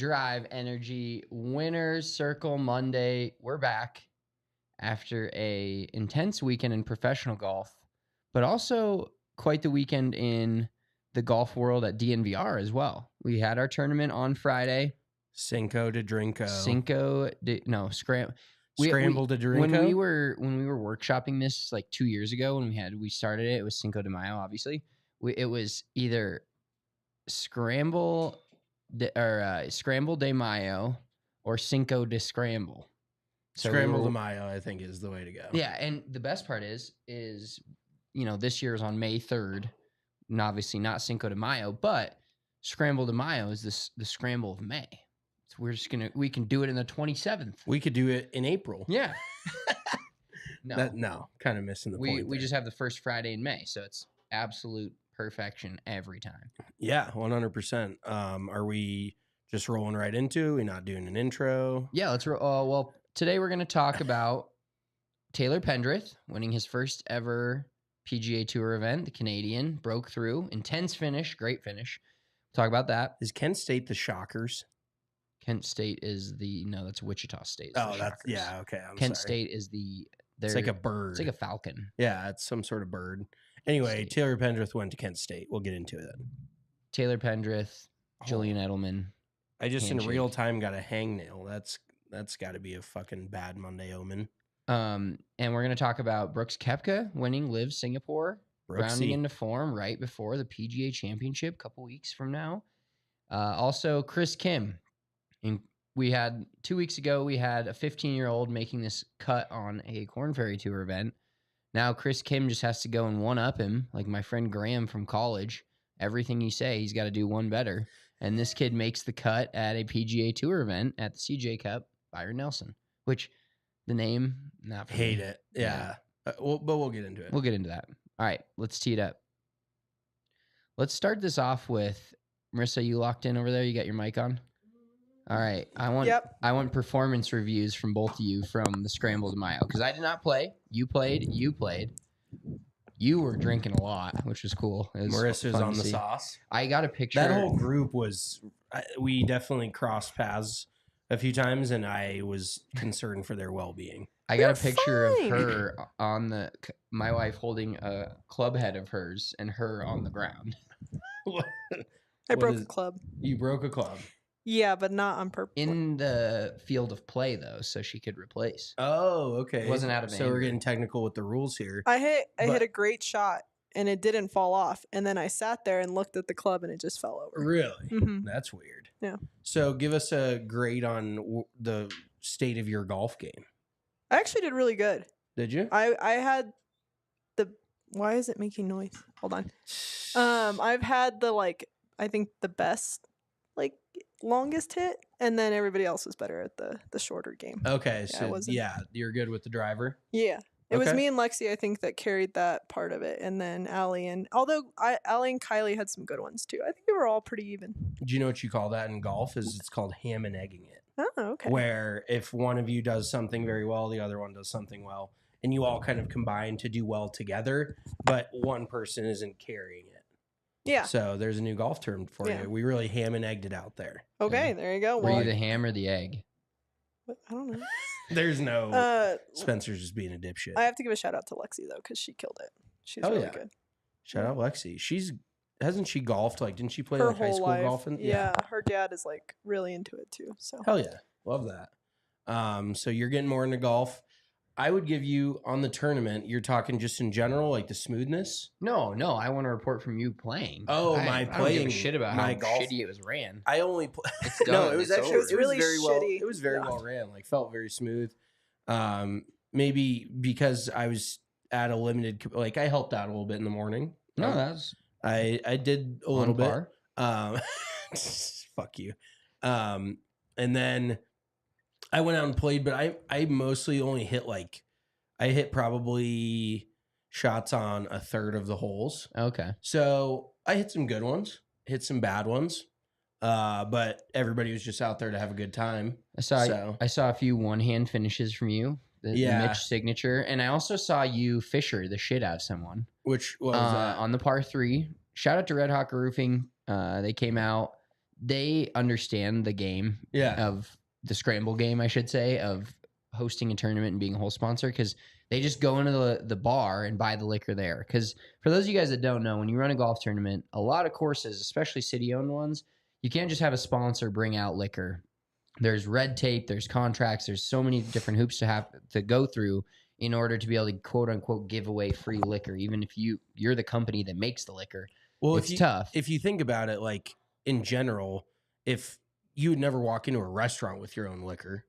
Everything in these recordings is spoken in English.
Drive Energy Winners Circle Monday. We're back after a intense weekend in professional golf, but also quite the weekend in the golf world at DNVR as well. We had our tournament on Friday. Cinco de Drinko. Scramble de Drinko. When we were workshopping this like 2 years ago when we started it, it was Cinco de Mayo. Obviously, it was either Scramble de Mayo or Cinco de Scramble. So Scramble de Mayo, I think, is the way to go. Yeah, and the best part is this year is on May 3rd, and obviously not Cinco de Mayo, but Scramble de Mayo is the Scramble of May. So we can do it in the 27th. We could do it in April. Yeah. Kind of missing the point. We just have the first Friday in May, so it's absolute perfection every time. Yeah, 100%. Are we just rolling right into? We're not doing an intro. Yeah, let's roll. Well, today we're going to talk about Taylor Pendrith winning his first ever PGA Tour event. The Canadian broke through, intense finish, great finish. Talk about that. Is Kent State the Shockers? Kent State is that's Wichita State. Okay. Kent State is it's like a bird. It's like a falcon. Yeah, it's some sort of bird. Anyway, Taylor Pendrith went to Kent State. We'll get into it. Taylor Pendrith, Julian Edelman. I just in real time got a hangnail. That's got to be a fucking bad Monday omen. And we're going to talk about Brooks Koepka winning Live Singapore, rounding into form right before the PGA Championship a couple weeks from now. Also, Chris Kim. And 2 weeks ago, we had a 15-year-old making this cut on a Korn Ferry Tour event. Now Chris Kim just has to go and one-up him, like my friend Graham from college. Everything you say, he's got to do one better. And this kid makes the cut at a PGA Tour event at the CJ Cup, Byron Nelson, which the name, not for hate me. it. Yeah. But we'll get into it. We'll get into that. All right, let's tee it up. Let's start this off with, Marissa, you locked in over there? You got your mic on? All right. I want performance reviews from both of you from the Scramble de Mayo, because I did not play. You played. You were drinking a lot, which was cool. Marissa's on the sauce. I got a picture. That whole group we definitely crossed paths a few times, and I was concerned for their well-being. I got a picture of her on my wife holding a club head of hers and her on the ground. I broke a club. You broke a club. Yeah, but not on purpose. In the field of play, though, so she could replace. Oh, okay. It wasn't out of So we're getting technical with the rules here. I hit a great shot, and it didn't fall off. And then I sat there and looked at the club, and it just fell over. Really? Mm-hmm. That's weird. Yeah. So give us a grade on the state of your golf game. I actually did really good. Did you? I had why is it making noise? Hold on. I've had I think the best, longest hit, and then everybody else was better at the shorter game. Okay, so you're good with the driver? Yeah. It was me and Lexi, I think, that carried that part of it, and then Allie and Kylie had some good ones too. I think they were all pretty even. Do you know what you call that in golf? It's called ham and egging it. Oh, okay. Where if one of you does something very well, the other one does something well, and you all kind of combine to do well together, but one person isn't carrying it. Yeah. So there's a new golf term for you. We really ham and egged it out there. Okay, there you go. Were you the ham or the egg? I don't know. There's no Spencer's just being a dipshit. I have to give a shout out to Lexi though, because she killed it. She's really good. Shout out Lexi. Hasn't she golfed? Didn't she play her high school life. golf? Yeah, her dad is really into it too. So hell yeah, love that. So you're getting more into golf. I would give you on the tournament. You're talking just in general, the smoothness. No. I want to report from you playing. Oh, I don't give a shit about how shitty it was ran. I only no, it was actually it was really very shitty. Well. It was very well ran. Felt very smooth. Maybe because I was at a limited. I helped out a little bit in the morning. No, that's I did a little bit. Fuck you. And then I went out and played, but I mostly only hit I hit probably shots on a third of the holes. Okay. So I hit some good ones, hit some bad ones. But everybody was just out there to have a good time. I saw a few one-hand finishes from you. The Mitch signature. And I also saw you fisher the shit out of someone. Which was that? On the par 3. Shout out to Red Hawk Roofing. They came out. they understand the game of the scramble game, I should say, of hosting a tournament and being a whole sponsor, because they just go into the bar and buy the liquor there. Because for those of you guys that don't know, when you run a golf tournament, a lot of courses, especially city-owned ones, you can't just have a sponsor bring out liquor. There's red tape, there's contracts, there's so many different hoops to have to go through in order to be able to quote unquote give away free liquor, even if you're the company that makes the liquor. Well, it's tough. If you think about it, like in general, if you would never walk into a restaurant with your own liquor,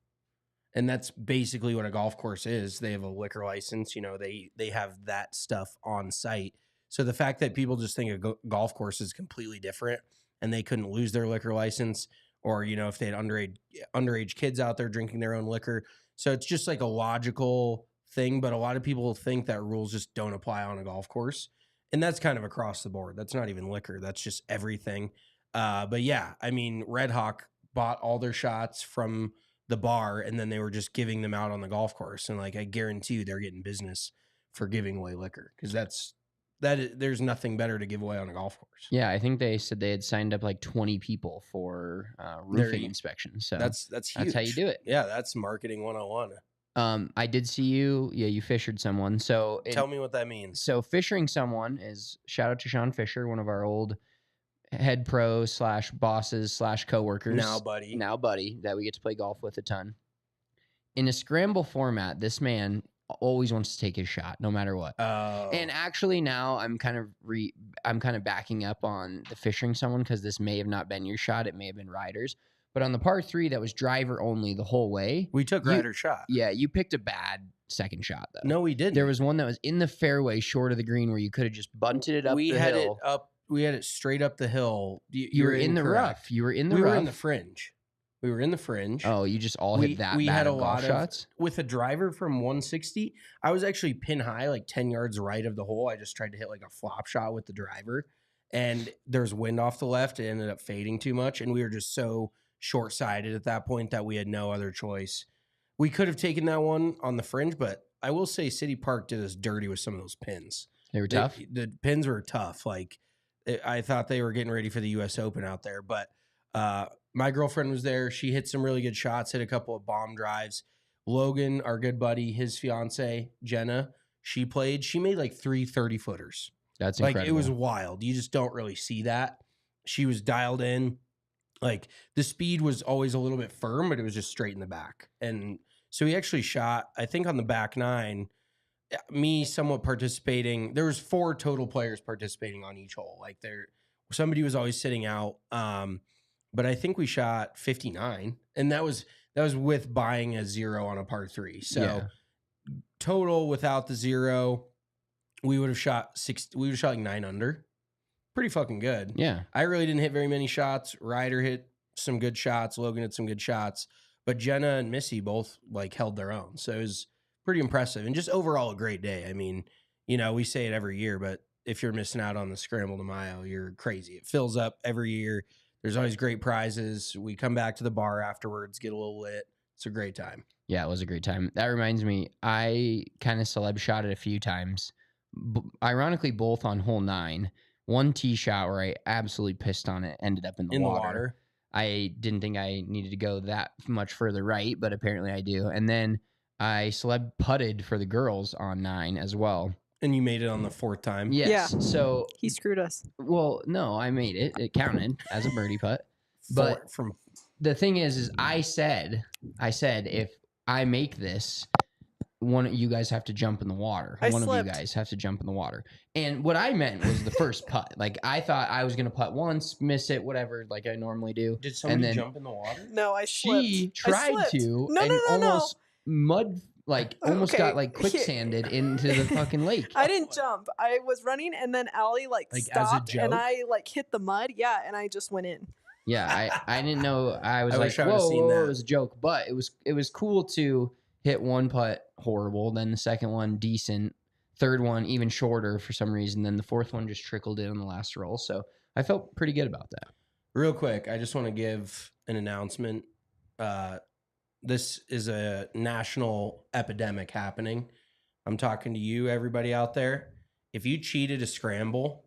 and that's basically what a golf course is. They have a liquor license, you know, they have that stuff on site. So the fact that people just think a golf course is completely different and they couldn't lose their liquor license, or, you know, if they had underage kids out there drinking their own liquor. So it's just like a logical thing, but a lot of people think that rules just don't apply on a golf course. And that's kind of across the board. That's not even liquor. That's just everything. But yeah, I mean, Red Hawk bought all their shots from the bar and then they were just giving them out on the golf course. And like, I guarantee you they're getting business for giving away liquor, because there's nothing better to give away on a golf course. Yeah, I think they said they had signed up like 20 people for roofing inspection. So that's huge. That's how you do it. Yeah, that's marketing 101. I did see you. Yeah, you fishered someone. So tell me what that means. So fishing someone is, shout out to Sean Fisher, one of our old head pros / bosses / coworkers. Now buddy that we get to play golf with a ton. In a scramble format, this man always wants to take his shot no matter what. Oh. And actually now I'm kind of backing up on the fishing someone, because this may have not been your shot. It may have been Ryder's. But on the par 3 that was driver only the whole way, we took Ryder's shot. Yeah, you picked a bad second shot though. No, we didn't. There was one that was in the fairway short of the green where you could have just bunted it up the hill. We had it straight up the hill. You were in the rough. You were in the rough. We were in the fringe. We were in the fringe. Oh, you just all hit that. We had a lot of shots with a driver from 160. I was actually pin high, like 10 yards right of the hole. I just tried to hit like a flop shot with the driver, and there's wind off the left. It ended up fading too much, and we were just so short-sighted at that point that we had no other choice. We could have taken that one on the fringe, but I will say City Park did us dirty with some of those pins. They were tough. The pins were tough. Like, I thought they were getting ready for the U.S. Open out there, but my girlfriend was there. She hit some really good shots, hit a couple of bomb drives. Logan, our good buddy, his fiance, Jenna, she played. She made like 3 30-footers. That's incredible. Like, it was wild. You just don't really see that. She was dialed in. Like, the speed was always a little bit firm, but it was just straight in the back. And so he actually shot, I think on the back 9, me somewhat participating. There was 4 total players participating on each hole. Like, somebody was always sitting out. But I think we shot 59, and that was with buying a 0 on a par 3. So total without the 0, we would have shot 6. We would have shot like 9 under. Pretty fucking good. Yeah. I really didn't hit very many shots. Ryder hit some good shots. Logan hit some good shots. But Jenna and Missy both like held their own. So it was pretty impressive. And just overall a great day. I mean, you know, we say it every year, but if you're missing out on the Scramble de Mayo, you're crazy. It fills up every year. There's always great prizes. We come back to the bar afterwards, get a little lit. It's a great time. Yeah, it was a great time. That reminds me, I kind of celeb shot it a few times. Ironically, both on hole 9. One tee shot where I absolutely pissed on it, ended up in the water. I didn't think I needed to go that much further right, but apparently I do. And then I celeb putted for the girls on 9 as well. And you made it on the 4th time? Yes. Yeah. So he screwed us. Well, no, I made it. It counted as a birdie putt. But the thing is I said if I make this, one of you guys have to jump in the water. One of you guys have to jump in the water. And what I meant was the first putt. Like, I thought I was going to putt once, miss it, whatever, like I normally do. Did somebody jump in the water? No, I slipped. She tried to and almost mud, like almost got like quicksanded into the fucking lake. I didn't jump. I was running, and then Allie like stopped, and I like hit the mud. Yeah, and I just went in. Yeah, I didn't know. I was like, whoa, it was a joke. But it was cool to hit one putt horrible, then the second one decent, third one even shorter for some reason, then the 4th one just trickled in on the last roll. So I felt pretty good about that. Real quick, I just want to give an announcement. This is a national epidemic happening. I'm talking to you, everybody out there. If you cheated a scramble,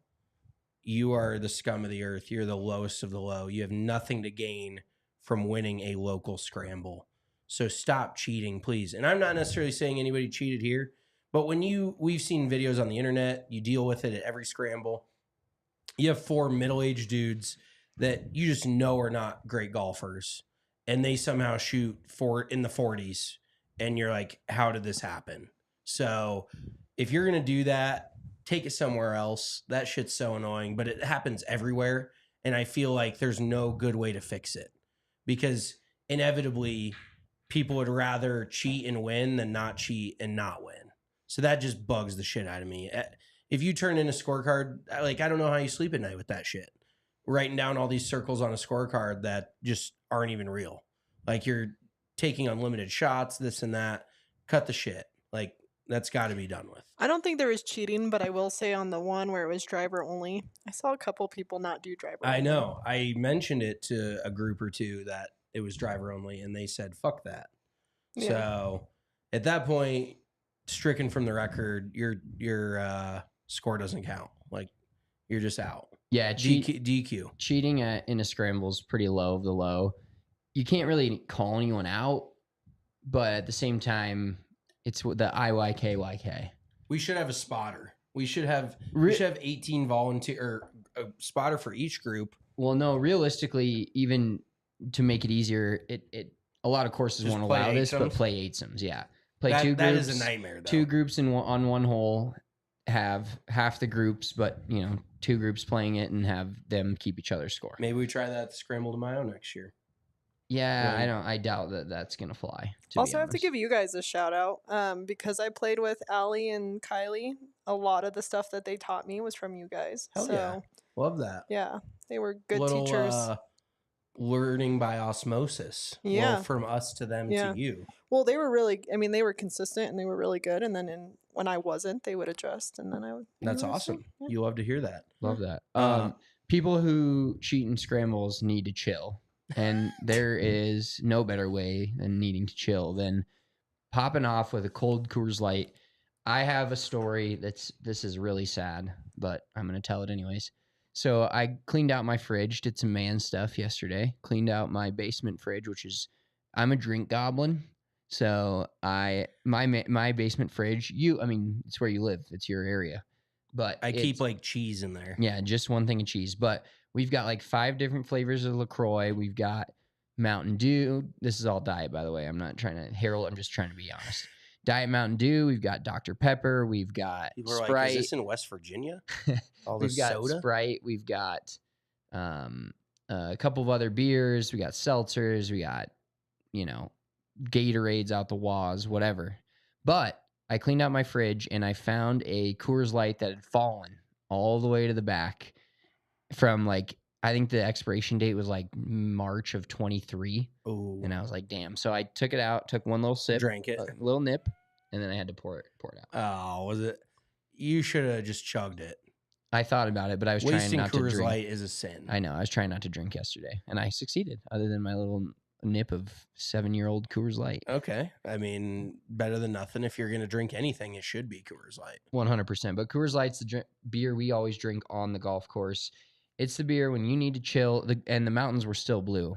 you are the scum of the earth. You're the lowest of the low. You have nothing to gain from winning a local scramble. So stop cheating, please. And I'm not necessarily saying anybody cheated here, but we've seen videos on the internet, you deal with it at every scramble. You have 4 middle-aged dudes that you just know are not great golfers, and they somehow shoot in the 40s, and you're like, how did this happen? So if you're going to do that, take it somewhere else. That shit's so annoying, but it happens everywhere, and I feel like there's no good way to fix it because inevitably people would rather cheat and win than not cheat and not win. So that just bugs the shit out of me. If you turn in a scorecard, like, I don't know how you sleep at night with that shit. Writing down all these circles on a scorecard that just aren't even real. Like, you're taking unlimited shots, this and that. Cut the shit. Like, that's got to be done with. I don't think there was cheating, but I will say on the one where it was driver only, I saw a couple people not do driver only. I know. I mentioned it to a group or two that it was driver only, and they said, fuck that. Yeah. So at that point, stricken from the record, your score doesn't count. Like, you're just out. Yeah, DQ. Cheating in a scramble is pretty low of the low. You can't really call anyone out, but at the same time, it's the IYKYK. We should have a spotter. We should have 18 volunteer or a spotter for each group. Well, no, realistically, even to make it easier, it a lot of courses won't allow this, but play 8-somes. Yeah, play 2 groups. That is a nightmare, though. 2 groups on one hole. Have half the groups, but 2 groups playing it and have them keep each other's score. Maybe we try that at the Scramble to Mayo next year. Yeah, I doubt that's gonna fly. Also, I have to give you guys a shout out because I played with Allie and Kylie. A lot of the stuff that they taught me was from you guys. Hell yeah, love that. Yeah, they were good teachers. Learning by osmosis. Yeah, well, from us to them to you. Well, they were they were consistent and they were really good. And then when I wasn't, they would adjust, and then I would. That's awesome. Yeah. You love to hear that. Love that. People who cheat in scrambles need to chill, and there is no better way than needing to chill than popping off with a cold Coors Light. I have a story this is really sad, but I'm gonna tell it anyways. So I cleaned out my fridge, did some man stuff yesterday. Cleaned out my basement fridge, which is I'm a drink goblin. So my basement fridge, it's where you live. It's your area. But I keep like cheese in there. Yeah, just one thing of cheese. But we've got like 5 different flavors of LaCroix. We've got Mountain Dew. This is all diet, by the way. I'm not trying to herald. I'm just trying to be honest. Diet Mountain Dew. We've got Dr. Pepper. We've got People are Sprite. Like, is this in West Virginia? All We've got soda? Sprite. We've got a couple of other beers. We got seltzers. We got, Gatorades out the waz, whatever. But I cleaned out my fridge and I found a Coors Light that had fallen all the way to the back from I think the expiration date was like March of 23. Oh. And I was like, damn. So I took it out, took one little sip, drank it, a little nip, and then I had to pour it out. Oh, was it? You should have just chugged it. I thought about it, but I was Wasting trying not to drink. Coors Light is a sin. I know. I was trying not to drink yesterday, and I succeeded, other than my little nip of 7-year-old Coors Light. Okay. Better than nothing. If you're going to drink anything, it should be Coors Light. 100%. But Coors Light's the beer we always drink on the golf course. It's the beer when you need to chill, and the mountains were still blue.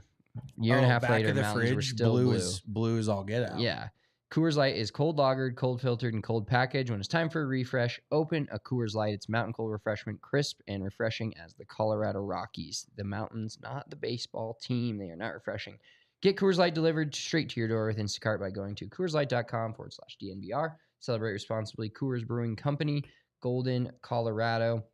Year and a half later, the mountains were still blue. Blue as all get out. Yeah. Coors Light is cold lagered, cold filtered, and cold packaged. When it's time for a refresh, open a Coors Light. It's mountain cold refreshment, crisp and refreshing as the Colorado Rockies. The mountains, not the baseball team. They are not refreshing. Get Coors Light delivered straight to your door with Instacart by going to CoorsLight.com/DNBR. Celebrate responsibly. Coors Brewing Company, Golden, Colorado.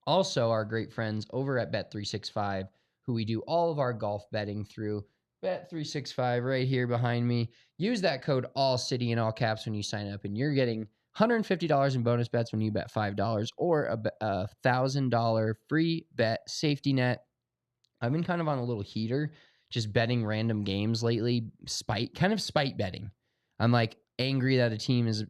Also, our great friends over at Bet365, who we do all of our golf betting through. Bet365 right here behind me. Use that code ALLCITY in all caps when you sign up, and you're getting $150 in bonus bets when you bet $5 or a $1,000 free bet safety net. I've been kind of on a little heater, just betting random games lately, spite betting. I'm like angry that a team is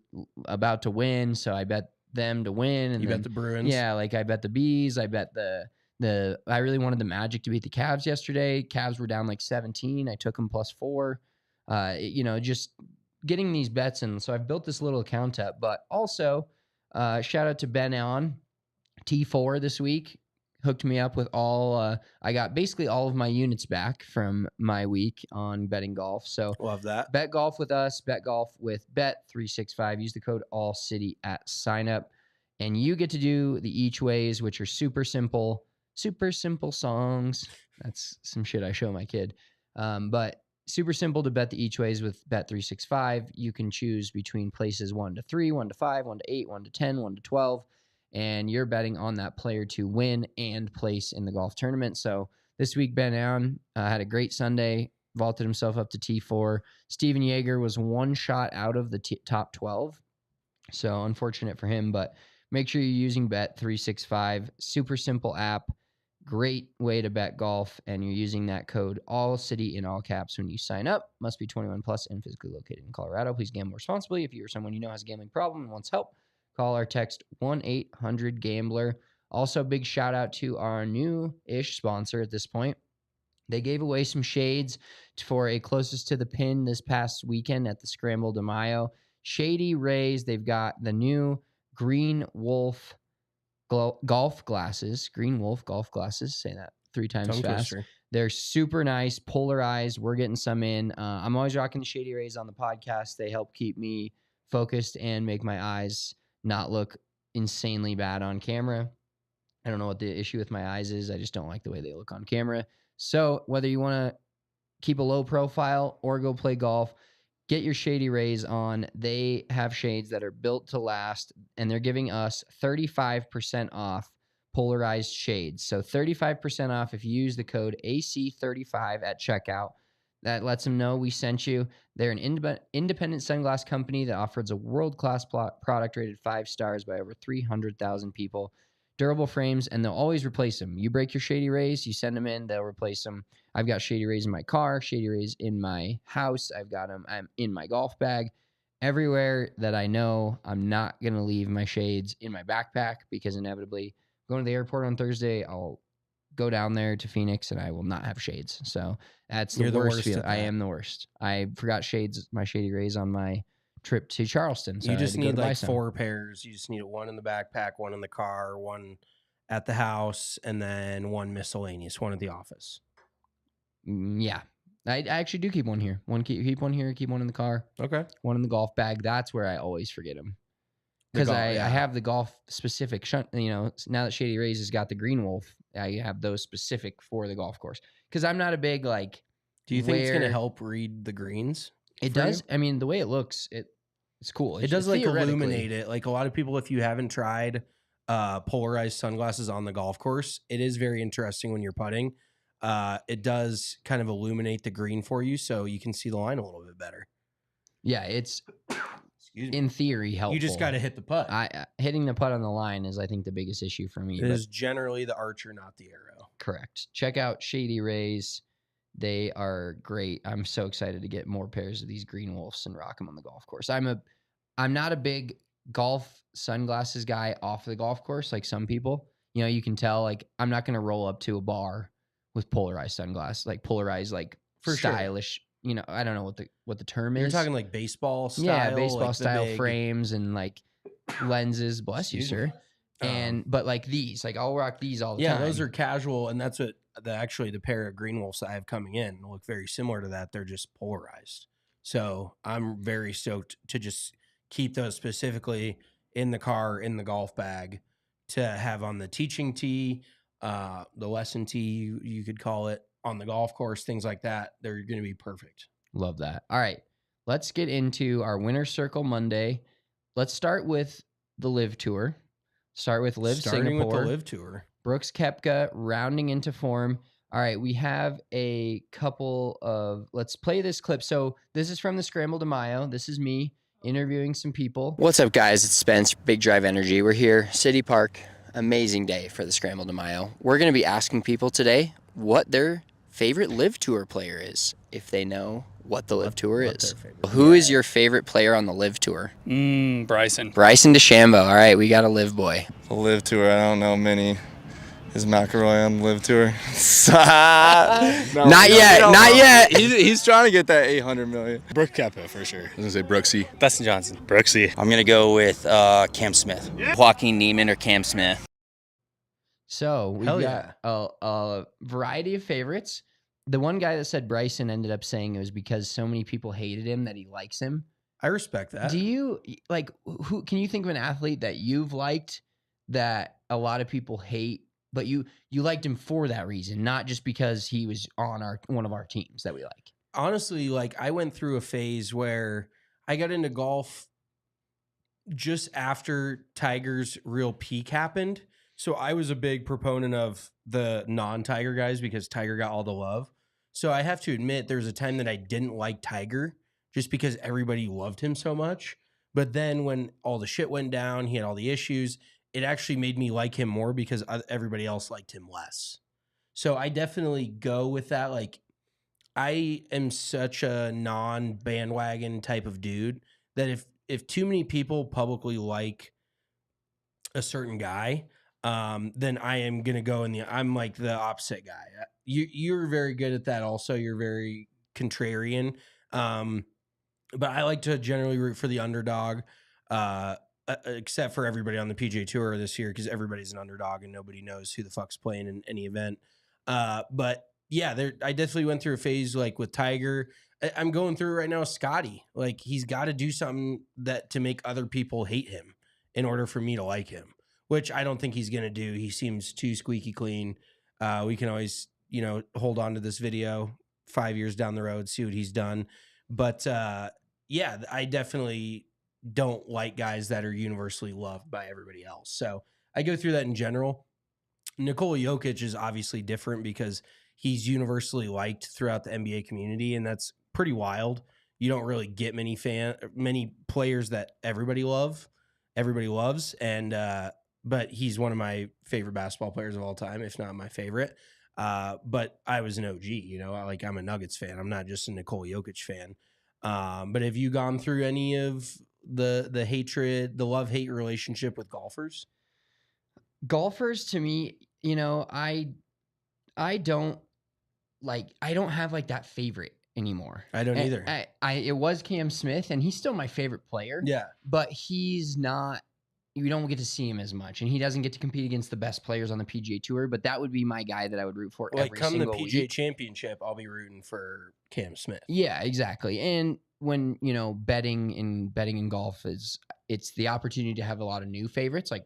about to win, so I bet them to win. And you bet the Bruins? Yeah, I bet the Bees. I bet I really wanted the Magic to beat the Cavs yesterday. Cavs were down like 17. I took them +4. Just getting these bets in. So I've built this little account up. But also, shout out to Ben on T4 this week. hooked me up with all. I got basically all of my units back from my week on betting golf. So Love that. bet golf with us. Bet golf with Bet365. Use the code ALLCITY at sign up, and you get to do the each ways, which are super simple songs. That's some shit I show my kid. But super simple to bet the each ways with Bet365. You can choose between places 1 to 3, 1 to 5, 1 to 8, 1 to 10, 1 to 12. And you're betting on that player to win and place in the golf tournament. So this week, Ben Allen had a great Sunday, vaulted himself up to T4. Steven Yeager was one shot out of the top 12. So unfortunate for him, but make sure you're using Bet365. Super simple app. Great way to bet golf, and you're using that code ALLCITY in all caps when you sign up. Must be 21 plus and physically located in Colorado. Please gamble responsibly. If you or someone you know has a gambling problem and wants help, call or text 1-800-GAMBLER. Also, big shout out to our new-ish sponsor at this point. They gave away some shades for a closest to the pin this past weekend at the Scramble de Mayo. Shady Rays, they've got the new Green Wolf golf glasses. Green Wolf golf glasses. Say that 3 times Tongue fast. twister. They're super nice, polarized. We're getting some in. I'm always rocking the Shady Rays on the podcast. They help keep me focused and make my eyes not look insanely bad on camera. I don't know what the issue with my eyes is. I just don't like the way they look on camera. So whether you want to keep a low profile or go play golf, get your Shady Rays on. They have shades that are built to last, and they're giving us 35% off polarized shades. So 35% off if you use the code AC35 at checkout. That lets them know we sent you. They're an independent sunglass company that offers a world-class product rated 5 stars by over 300,000 people. Durable frames, and they'll always replace them. You break your Shady Rays, you send them in, they'll replace them. I've got Shady Rays in my car, Shady Rays in my house. I've got them. I'm in my golf bag. Everywhere that I know, I'm not going to leave my shades in my backpack because inevitably going to the airport on Thursday, I'll go down there to Phoenix and I will not have shades. So that's the worst feeling. I am the worst. I forgot my Shady Rays on my trip to Charleston. So you just need like 4 pairs. You just need 1 in the backpack, 1 in the car, 1 at the house, and then 1 miscellaneous, 1 at the office. Yeah. I actually do keep 1 here. Keep 1 here, keep 1 in the car. Okay. 1 in the golf bag. That's where I always forget them. Because I have the golf specific, now that Shady Rays has got the Green Wolf, I have those specific for the golf course. Because I'm not a big, do you think it's going to help read the greens? It does. You? I mean, the way it looks, it's cool. It does illuminate it. Like a lot of people, if you haven't tried polarized sunglasses on the golf course, it is very interesting when you're putting. It does kind of illuminate the green for you, so you can see the line a little bit better. Yeah, it's in theory helpful. You just got to hit the putt. Hitting the putt on the line is, I think, the biggest issue for me. It is generally the archer, not the arrow. Correct. Check out Shady Rays. They are great. I'm so excited to get more pairs of these Green Wolves and rock them on the golf course. I'm not a big golf sunglasses guy off the golf course like some people. You can tell, I'm not going to roll up to a bar with polarized sunglasses, polarized, for stylish. Sure. I don't know what the term is. You're talking like baseball style? Yeah, baseball style frames and lenses. Bless you, sir. But these, I'll rock these all the time. Yeah, those are casual, and that's what the pair of Green Wolves I have coming in look very similar to that. They're just polarized. So I'm very stoked to just keep those specifically in the car, in the golf bag, to have on the teaching tee, the lesson tee, you could call it, on the golf course, things like that. They're going to be perfect. Love that. All right, let's get into our Winner's Circle Monday. Let's start with the Live Tour. Starting with the Live Tour. Brooks Koepka rounding into form. All right, we have a couple of, let's play this clip. So this is from the Scramble de Mayo. This is me interviewing some people. What's up, guys? It's Spence, Big Drive Energy. We're here, City Park. Amazing day for the Scramble de Mayo. We're going to be asking people today what their favorite Live Tour player is, if they know what the Live Tour is. Who is your favorite player on the Live Tour? Bryson. Bryson DeChambeau. All right, we got a Live boy. The Live Tour, I don't know many. Is McElroy on the Live Tour? Not yet. He's trying to get that 800 million. Brooks Koepka for sure. I was gonna say Brooksy. Dustin Johnson. Brooksy. I'm gonna go with Cam Smith. Joaquin Neiman or Cam Smith. So we've Hell got a variety of favorites. The one guy that said Bryson ended up saying it was because so many people hated him that he likes him. I respect that. Do you like who? Can you think of an athlete that you've liked that a lot of people hate, but you liked him for that reason, not just because he was on one of our teams that we like? Honestly, like I went through a phase where I got into golf just after Tiger's real peak happened. So I was a big proponent of the non-Tiger guys because Tiger got all the love. So I have to admit there was a time that I didn't like Tiger just because everybody loved him so much. But then when all the shit went down, he had all the issues, it actually made me like him more because everybody else liked him less. So I definitely go with that. Like I am such a non-bandwagon type of dude that if too many people publicly like a certain guy, then I am gonna go I'm like the opposite guy. You're very good at that. Also, you're very contrarian. But I like to generally root for the underdog, except for everybody on the PGA Tour this year because everybody's an underdog and nobody knows who the fuck's playing in any event. But yeah, I definitely went through a phase like with Tiger. I'm going through right now Scotty. Like he's got to do something to make other people hate him in order for me to like him, which I don't think he's going to do. He seems too squeaky clean. We can always, hold on to this video 5 years down the road, see what he's done. But yeah, I definitely don't like guys that are universally loved by everybody else. So I go through that in general. Nikola Jokic is obviously different because he's universally liked throughout the NBA community, and that's pretty wild. You don't really get many players that everybody loves, and but he's one of my favorite basketball players of all time, if not my favorite. But I was an OG, I'm a Nuggets fan. I'm not just a Nikola Jokic fan. But have you gone through any of the hatred, the love-hate relationship with golfers? Golfers, to me, I don't have like that favorite anymore. I don't either. It was Cam Smith, and he's still my favorite player. Yeah, but he's not. You don't get to see him as much, and he doesn't get to compete against the best players on the PGA Tour. But that would be my guy that I would root for every single week. Come the PGA Championship, I'll be rooting for Cam Smith. Yeah, exactly. And when betting in golf it's the opportunity to have a lot of new favorites like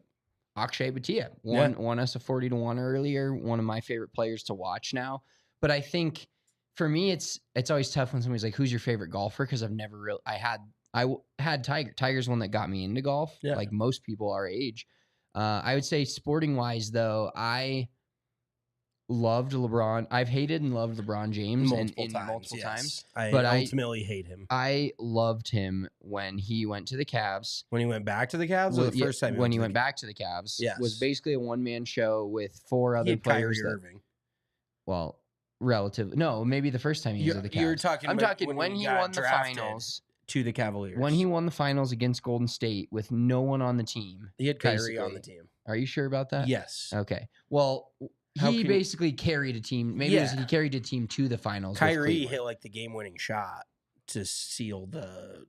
Akshay Bhatia won us a 40-1 earlier. One of my favorite players to watch now. But I think for me, it's always tough when somebody's like, "Who's your favorite golfer?" Because I've never really. I had Tiger. Tiger's one that got me into golf. Yeah. Like most people our age. I would say sporting wise though, I loved LeBron. I've hated and loved LeBron James multiple times. But I ultimately hate him. I loved him when he went to the Cavs. When he went back to the Cavs, or the first time when he went back to the Cavs, was basically a one-man show with four other players. Kyrie Irving. Well, relatively. No, maybe the first time he was at the Cavs. I'm talking when he won the finals to the Cavaliers. When he won the finals against Golden State with no one on the team. He had Kyrie on the team. Are you sure about that? Yes. Okay. Well, he basically carried a team. Maybe he carried a team to the finals. Kyrie hit like the game-winning shot to seal the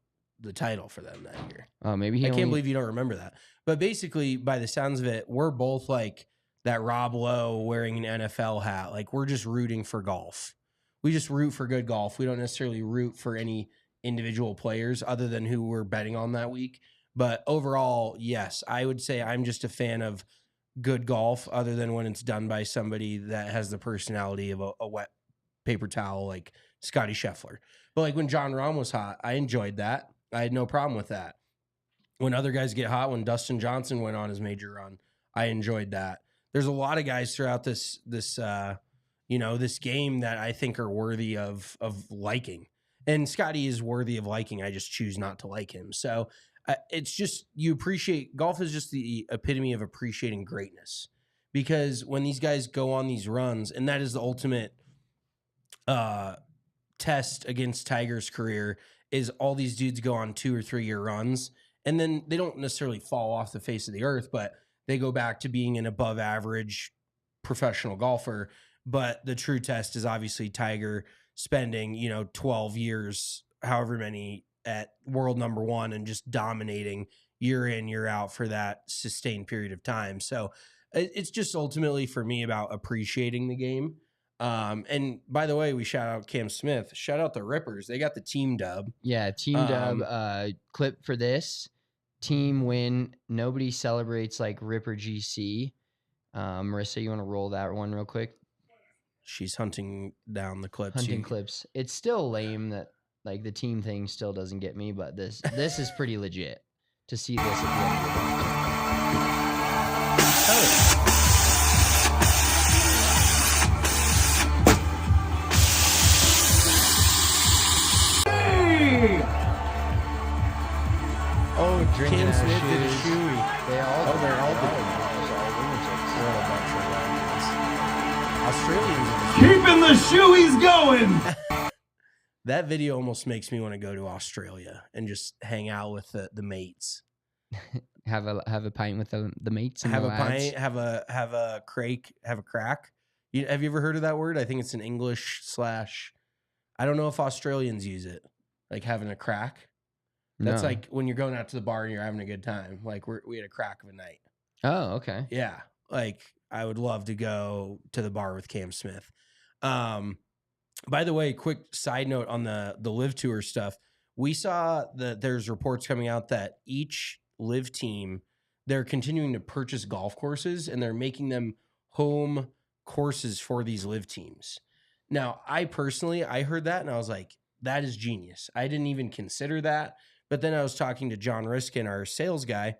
title for them that year. Oh, maybe I can't believe you don't remember that. But basically, by the sounds of it, we're both like that Rob Lowe wearing an NFL hat. Like we're just rooting for golf. We just root for good golf. We don't necessarily root for any individual players other than who we're betting on that week. But overall, yes, I would say I'm just a fan of good golf other than when it's done by somebody that has the personality of a wet paper towel like Scotty Scheffler. But like when John Rahm was hot, I enjoyed that. I had no problem with that. When other guys get hot, when Dustin Johnson went on his major run, I enjoyed that. There's a lot of guys throughout this game that I think are worthy of liking. And Scotty is worthy of liking. I just choose not to like him. So it's just, golf is just the epitome of appreciating greatness. Because when these guys go on these runs, and that is the ultimate test against Tiger's career, is all these dudes go on 2 or 3 year runs, and then they don't necessarily fall off the face of the earth, but they go back to being an above average professional golfer. But the true test is obviously Tiger spending, 12 years, however many, at world number one and just dominating year in, year out for that sustained period of time. So It's just ultimately for me about appreciating the game. And by the way, we shout out Cam Smith. Shout out the Rippers. They got the team dub. Yeah, team dub. Clip for this team win. Nobody celebrates like Ripper GC. Marissa, you want to roll that one real quick? She's hunting down the clips. Hunting clips. It's still lame that like the team thing still doesn't get me, but this is pretty legit to see this at the end of the Oh, drinking Cam out of Smith did a shoes. shoey. They're all Australians. Keeping the shoeies going. That video almost makes me want to go to Australia and just hang out with the mates. have a pint with the mates. And Have the a lads. pint. Have a crack. Have you ever heard of that word? I think it's an English / I don't know if Australians use it. Like having a crack. That's No. like when you're going out to the bar and you're having a good time. Like we had a crack of a night. Oh, okay. Yeah. Like I would love to go to the bar with Cam Smith. By the way, quick side note on the Live Tour stuff. We saw that there's reports coming out that each Live team, they're continuing to purchase golf courses and they're making them home courses for these Live teams. Now, I heard that and I was like, that is genius. I didn't even consider that. But then I was talking to John Riskin, our sales guy,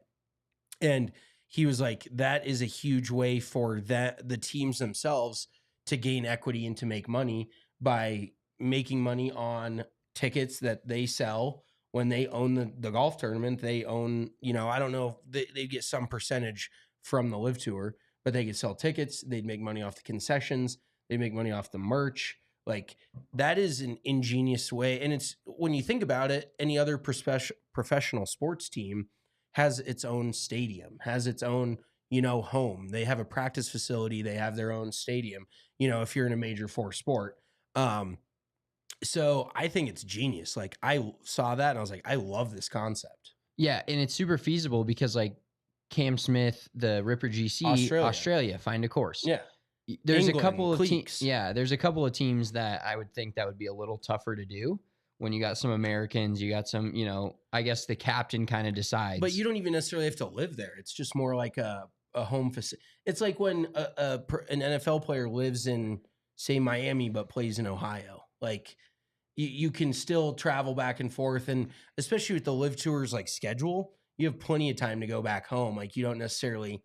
and he was like, that is a huge way for the teams themselves to gain equity and to make money by making money on tickets that they sell when they own the golf tournament. They own, I don't know if they get some percentage from the Live Tour, but they could sell tickets. They'd make money off the concessions. They make money off the merch. Like that is an ingenious way. And it's when you think about it, any other professional sports team has its own stadium, has its own, home. They have a practice facility. They have their own stadium, if you're in a major 4 sport. So I think it's genius. Like I saw that and I was like, I love this concept. Yeah, and it's super feasible because like Cam Smith, the Ripper GC, Australia find a course. Yeah. There's England, a couple of cliques. there's a couple of teams that I would think that would be a little tougher to do when you got some Americans, you got some, I guess the captain kind of decides. But you don't even necessarily have to live there. It's just more like a home facility. It's like when an NFL player lives in, say, Miami, but plays in Ohio. Like you can still travel back and forth. And especially with the Live Tours like schedule, you have plenty of time to go back home. Like you don't necessarily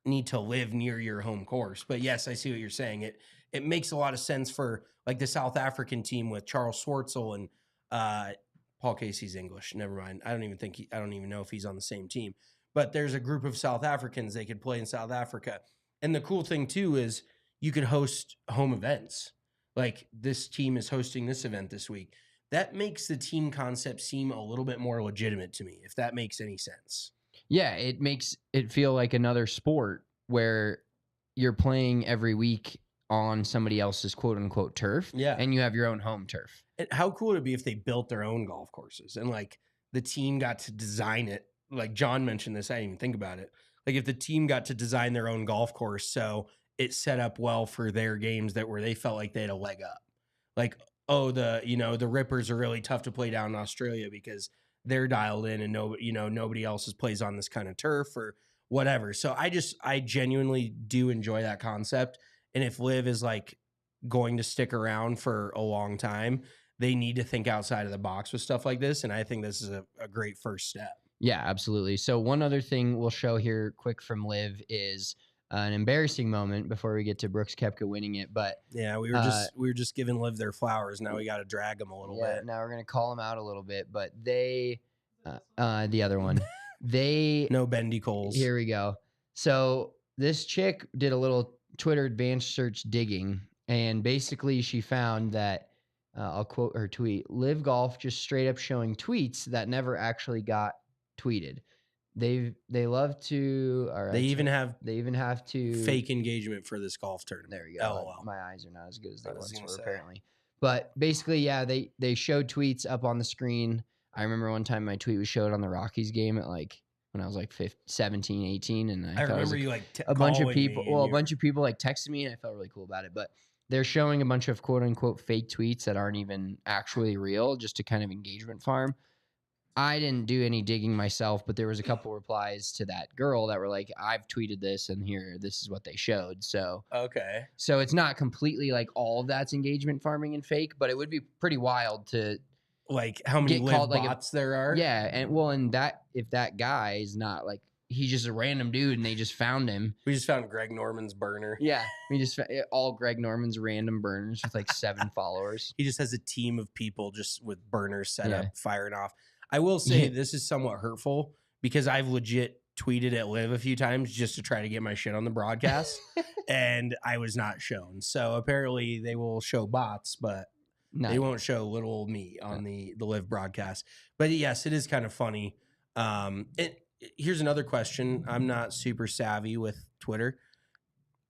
need to live near your home course. But yes, I see what you're saying. It makes a lot of sense for like the South African team with Charles Schwartzel and Paul Casey's English. Never mind. I don't even know if he's on the same team. But there's a group of South Africans they could play in South Africa. And the cool thing too is you could host home events. Like this team is hosting this event this week. That makes the team concept seem a little bit more legitimate to me, if that makes any sense. Yeah, it makes it feel like another sport where you're playing every week on somebody else's quote unquote turf. Yeah. And you have your own home turf. And how cool would it be if they built their own golf courses and like the team got to design it? Like John mentioned this, I didn't even think about it. Like if the team got to design their own golf course so it set up well for their games where they felt like they had a leg up. Like, oh, the Rippers are really tough to play down in Australia because they're dialed in and nobody else plays on this kind of turf or whatever. So I genuinely do enjoy that concept. And if Liv is like going to stick around for a long time, they need to think outside of the box with stuff like this. And I think this is a great first step. Yeah, absolutely. So one other thing we'll show here quick from Liv is an embarrassing moment before we get to Brooks Koepka winning it. But yeah, we were just giving Liv their flowers. Now we got to drag them a little bit. Now we're going to call them out a little bit, but they, the other one, they, no Bendy Coles. Here we go. So this chick did a little Twitter advanced search digging, and basically she found that, I'll quote her tweet, Live Golf just straight up showing tweets that never actually got tweeted. They love to. All right, they even have to fake engagement for this golf tournament. There we go. LOL. My eyes are not as good as they once were apparently. But basically, yeah, they showed tweets up on the screen. I remember one time my tweet was showed on the Rockies game at like when I was like 17, 18. And I thought remember it was you a bunch of calling people. me and Well, a you bunch of people like texted me, and I felt really cool about it. But they're showing a bunch of quote unquote fake tweets that aren't even actually real, just to kind of engagement farm. I didn't do any digging myself, but there was a couple replies to that girl that were like, "I've tweeted this, and here, this is what they showed." So okay. so it's not completely like all of that's engagement farming and fake, but it would be pretty wild to Like how many get live called like bots there are? yeah, and that if that guy is not like he's just a random dude and they just found him. We just found Greg Norman's burner. Yeah, we just all Greg Norman's random burners with like 7 followers. He just has a team of people just with burners set Yeah. up, firing off. I will say Yeah. this is somewhat hurtful because I've legit tweeted at Liv a few times just to try to get my shit on the broadcast, and I was not shown. So apparently they will show bots, but they won't show little old me on the Liv broadcast. But yes, it is kind of funny. Here's another question. I'm not super savvy with Twitter.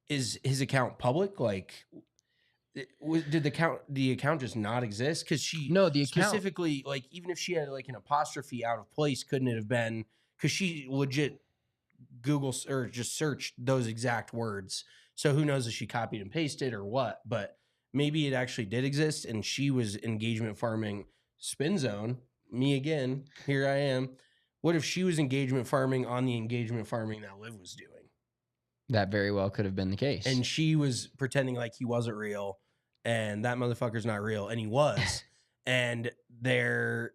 Is his account public? Like, did the account just not exist? Because she No, the account specifically, like, even if she had like an apostrophe out of place, couldn't it have been? Because she legit Google or just searched those exact words. So who knows if she copied and pasted or what? But maybe it actually did exist, and she was engagement farming Spin Zone. Me again. Here I am. What if she was engagement farming on the engagement farming that Liv was doing? that very well could have been the case. And she was pretending like he wasn't real, and that motherfucker's not real, and he was. And there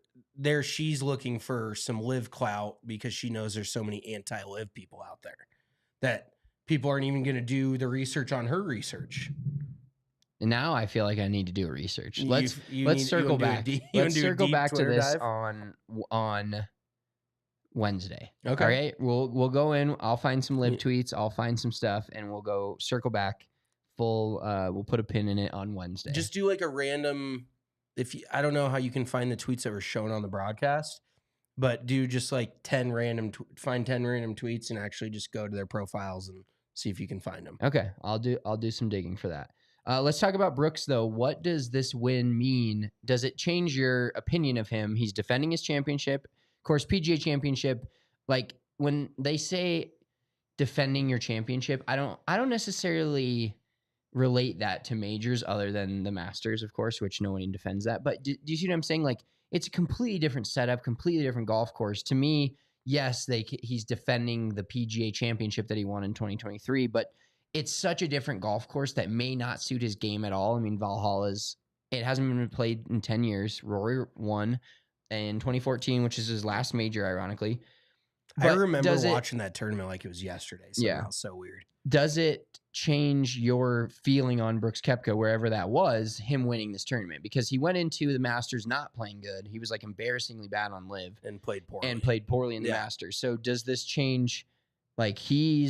she's looking for some Liv clout because she knows there's so many anti-Liv people out there that people aren't even going to do the research on her research. And now I feel like I need to do research. You Let's circle back. Let's circle back to this on Wednesday. Okay. All right. We'll go in. I'll find some Liv tweets. I'll find some stuff, and we'll go circle back. We'll put a pin in it on Wednesday. Just do like a random. I don't know how you can find the tweets that were shown on the broadcast, but do just like 10 random. Find 10 random tweets and actually just go to their profiles and see if you can find them. Okay. I'll do some digging for that. Let's talk about Brooks, though. What does this win mean? Does it change your opinion of him? He's defending his championship. Of course, PGA Championship, like when they say defending your championship, I don't necessarily relate that to majors other than the Masters, of course, which no one defends that. But do you see what I'm saying? Like, it's a completely different setup, completely different golf course. To me, yes, he's defending the PGA Championship that he won in 2023, but it's such a different golf course that may not suit his game at all. I mean, it hasn't been played in 10 years. Rory won in 2014, which is his last major, ironically. But I remember watching that tournament like it was yesterday. Somehow. So weird. Does it change your feeling on Brooks Koepka, wherever that was, him winning this tournament? Because he went into the Masters not playing good. He was like embarrassingly bad on Liv. And played poorly in the Masters. So does this change? Like he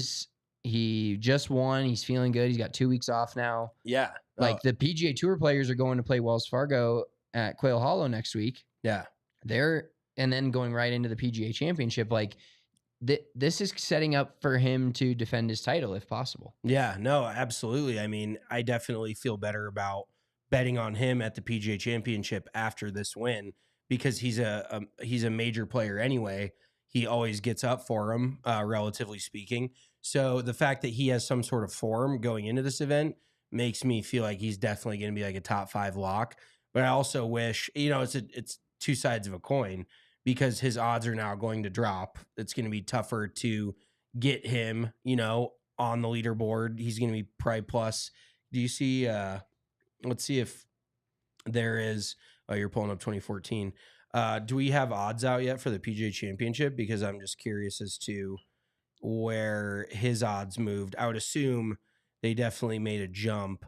just won. He's feeling good. He's got 2 weeks off now. Yeah. Like the PGA Tour players are going to play Wells Fargo at Quail Hollow next week. Yeah. And then going right into the PGA Championship. Like this is setting up for him to defend his title if possible. Yeah, no, absolutely. I mean, I definitely feel better about betting on him at the PGA Championship after this win because he's a major player anyway. He always gets up for him, relatively speaking. So the fact that he has some sort of form going into this event makes me feel like he's definitely going to be like a top 5 lock. But I also wish, it's two sides of a coin because his odds are now going to drop. It's going to be tougher to get him, on the leaderboard. He's going to be probably plus. Do you see? Let's see if there is. Oh, you're pulling up 2014. Do we have odds out yet for the PGA Championship? Because I'm just curious as to where his odds moved. I would assume they definitely made a jump.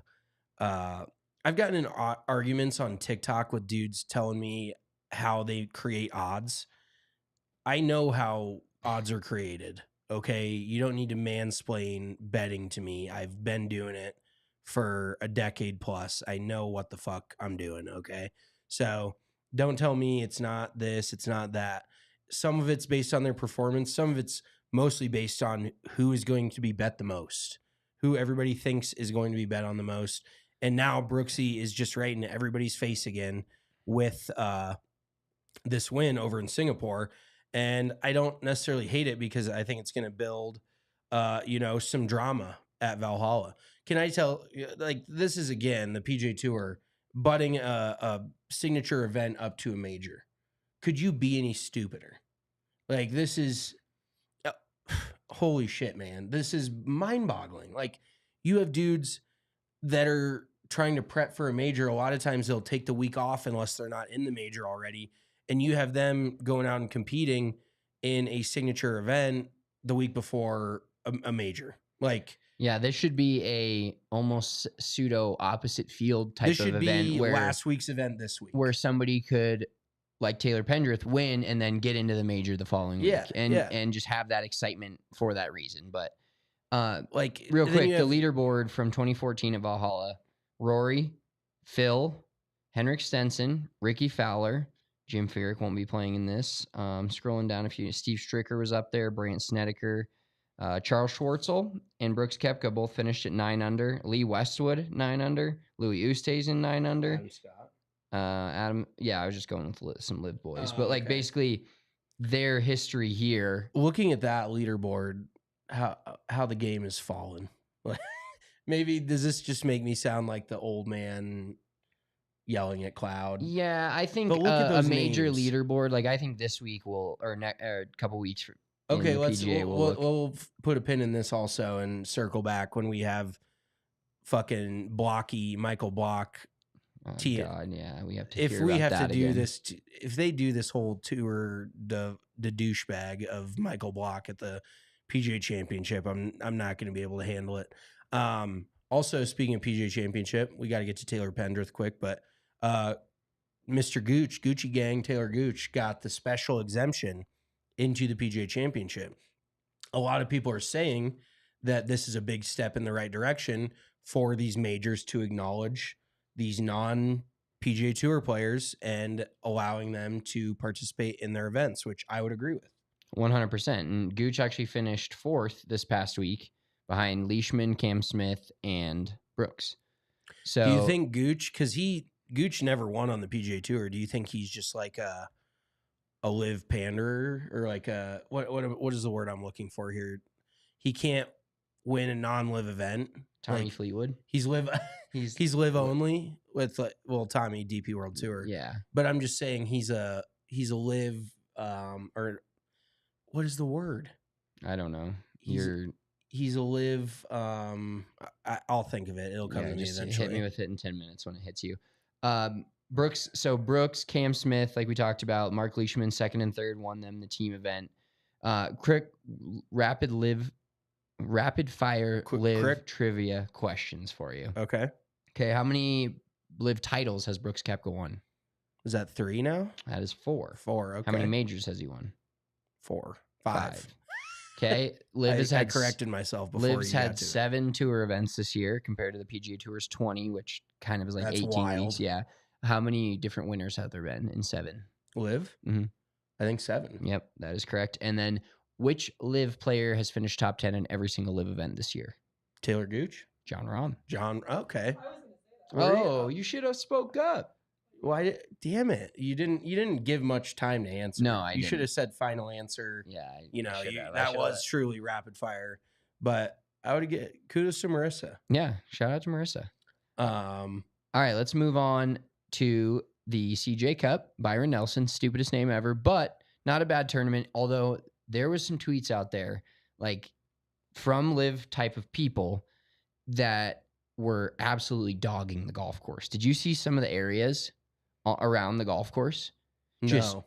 I've gotten in arguments on TikTok with dudes telling me how they create odds. I know how odds are created. Okay. You don't need to mansplain betting to me. I've been doing it for a decade plus. I know what the fuck I'm doing. Okay. So don't tell me it's not this, it's not that. Some of it's based on their performance. Some of it's mostly based on who is going to be bet the most, who everybody thinks is going to be bet on the most. And now Brooksy is just right in everybody's face again with, this win over in Singapore. And I don't necessarily hate it because I think it's going to build, some drama at Valhalla. Can I tell, like, this is, again, the PGA Tour butting a signature event up to a major. Could you be any stupider? Like, this is, holy shit, man. This is mind-boggling. Like, you have dudes that are trying to prep for a major. A lot of times they'll take the week off unless they're not in the major already. And you have them going out and competing in a signature event the week before a major. Like, yeah, this should be a almost pseudo opposite field type this of should event be where last week's event this week. where somebody could, like Taylor Pendrith, win and then get into the major the following week and just have that excitement for that reason. But like, real quick, the leaderboard from 2014 at Valhalla: Rory, Phil, Henrik Stenson, Ricky Fowler. Jim Furyk won't be playing in this. Scrolling down a few, Steve Stricker was up there, Brant Snedeker, Charles Schwartzel and Brooks Koepka both finished at 9 under. Lee Westwood 9 under. Louis Oosthuizen 9 under. Adam Scott. I was just going with some live boys, but like basically their history here. Looking at that leaderboard, how the game has fallen. Maybe does this just make me sound like the old man yelling at cloud? Yeah, I think But look at a those major names. leaderboard. Like I think this week will or a couple weeks. Okay, we'll put a pin in this also and circle back when we have fucking blocky Michael Block. Oh, God, yeah, we have to. If we have to do again. this, if they do this whole tour, the douchebag of Michael Block at the PGA Championship, I'm not going to be able to handle it. Also, speaking of PGA Championship, we got to get to Taylor Pendrith quick, but Mr. Gucci Gang, Taylor Gooch got the special exemption into the PGA Championship. A lot of people are saying that this is a big step in the right direction for these majors to acknowledge these non-PGA Tour players and allowing them to participate in their events, which I would agree with. 100%. And Gooch actually finished 4th this past week behind Leishman, Cam Smith, and Brooks. So do you think Gooch, because Gooch never won on the PGA Tour, do you think he's just like a live panderer or like a what is the word I'm looking for here? He can't win a non-live event. Tommy like, Fleetwood. He's live only with Tommy DP World Tour. Yeah. But I'm just saying he's a live or what is the word? I don't know. He's a live I'll think of it. It'll come to me eventually. Hit me with it in 10 minutes when it hits you. Brooks, Cam Smith, like we talked about, Mark Leishman, 2nd and 3rd, won them the team event. Quick rapid fire live trivia questions for you. Okay. How many live titles has Brooks Koepka won? Is that 3 now? That is 4. 4. Okay. How many majors has he won? 4. 5. Okay. I corrected myself before. Liv's had 7 tour events this year compared to the PGA Tour's 20, which kind of is like That's 18 wild. weeks. Yeah. How many different winners have there been in 7? Live? Mm-hmm. I think 7. Yep, that is correct. And then which live player has finished top 10 in every single live event this year? Taylor Gooch? John Rahm. Okay. You should have spoke up. Why? Damn it! You didn't give much time to answer. No, you should have said final answer. Yeah, that was truly rapid fire. But I would get kudos to Marissa. Yeah, shout out to Marissa. All right, let's move on to the CJ Cup. Byron Nelson, stupidest name ever, but not a bad tournament. Although there was some tweets out there, like from live type of people that were absolutely dogging the golf course. Did you see some of the areas around the golf course? Just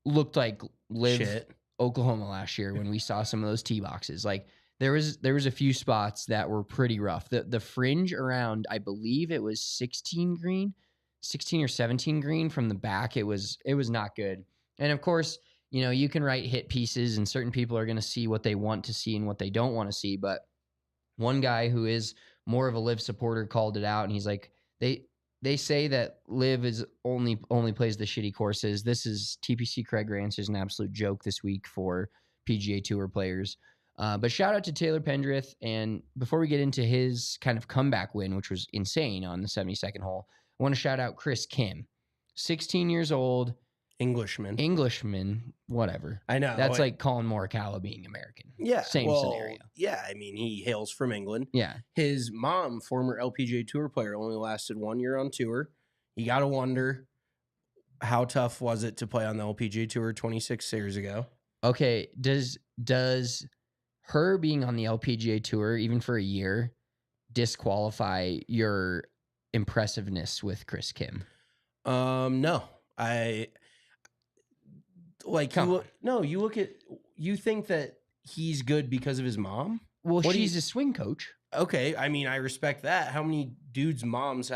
looked like live Oklahoma last year when we saw some of those tee boxes. Like there was a few spots that were pretty rough. The fringe around, I believe it was 16 or 17 green from the back. It was not good. And of course, you can write hit pieces and certain people are going to see what they want to see and what they don't want to see. But one guy who is more of a live supporter called it out, and he's like, they say that live is only plays the shitty courses. This is TPC Craig Ranch is an absolute joke this week for PGA Tour players. But shout out to Taylor Pendrith. And before we get into his kind of comeback win, which was insane on the 72nd hole, I want to shout out Chris Kim, 16 years old. Englishman, whatever. I know. That's like Colin Morikawa being American. Yeah. Same scenario. Yeah. I mean, he hails from England. Yeah. His mom, former LPGA Tour player, only lasted 1 year on tour. You got to wonder, how tough was it to play on the LPGA Tour 26 years ago? Okay. Does her being on the LPGA Tour, even for a year, disqualify your impressiveness with Chris Kim? No. You think that he's good because of his mom? Well, she's a swing coach. Okay, I mean, I respect that. How many dudes' moms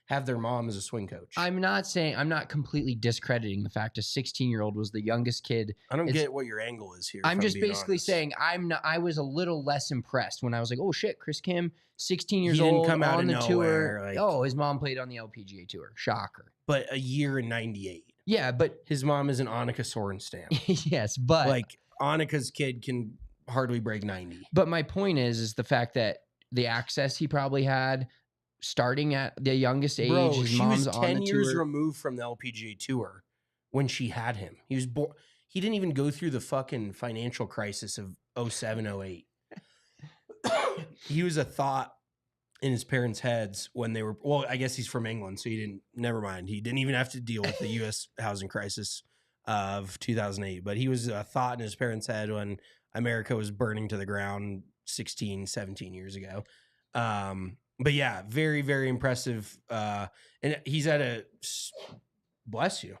have their mom as a swing coach? I'm not completely discrediting the fact a 16-year-old was the youngest kid. I don't get what your angle is here. I'm just basically saying I was a little less impressed when I was like, oh shit, Chris Kim, 16 years old, come out on of the nowhere, tour. His mom played on the LPGA Tour. Shocker. But a year in 98. Yeah, but his mom is an Annika Sorenstam. Yes, but like Annika's kid can hardly break 90. But my point is the fact that the access he probably had starting at the youngest age. Bro, his she mom's was on 10 the years tour. removed from the LPGA Tour when she had him. He was born. He didn't even go through the fucking financial crisis of 07, 08. He was a thought in his parents' heads when they were, well, I guess he's from England, so never mind. He didn't even have to deal with the U.S. housing crisis of 2008, but he was a thought in his parents' head when America was burning to the ground 16, 17 years ago. But yeah, very, very impressive. And he's bless you.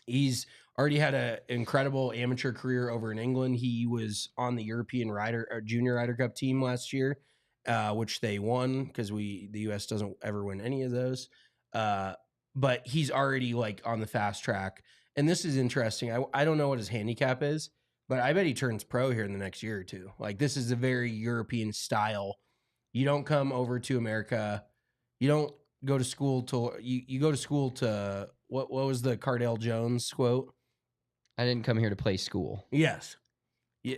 He's already had an incredible amateur career over in England. He was on the European Junior Ryder Cup team last year, which they won because the U.S. doesn't ever win any of those. But he's already like on the fast track. And this is interesting. I don't know what his handicap is, but I bet he turns pro here in the next year or two. Like, this is a very European style. You don't come over to America. You don't go to school you go to school to what was the Cardale Jones quote? I didn't come here to play school. Yes.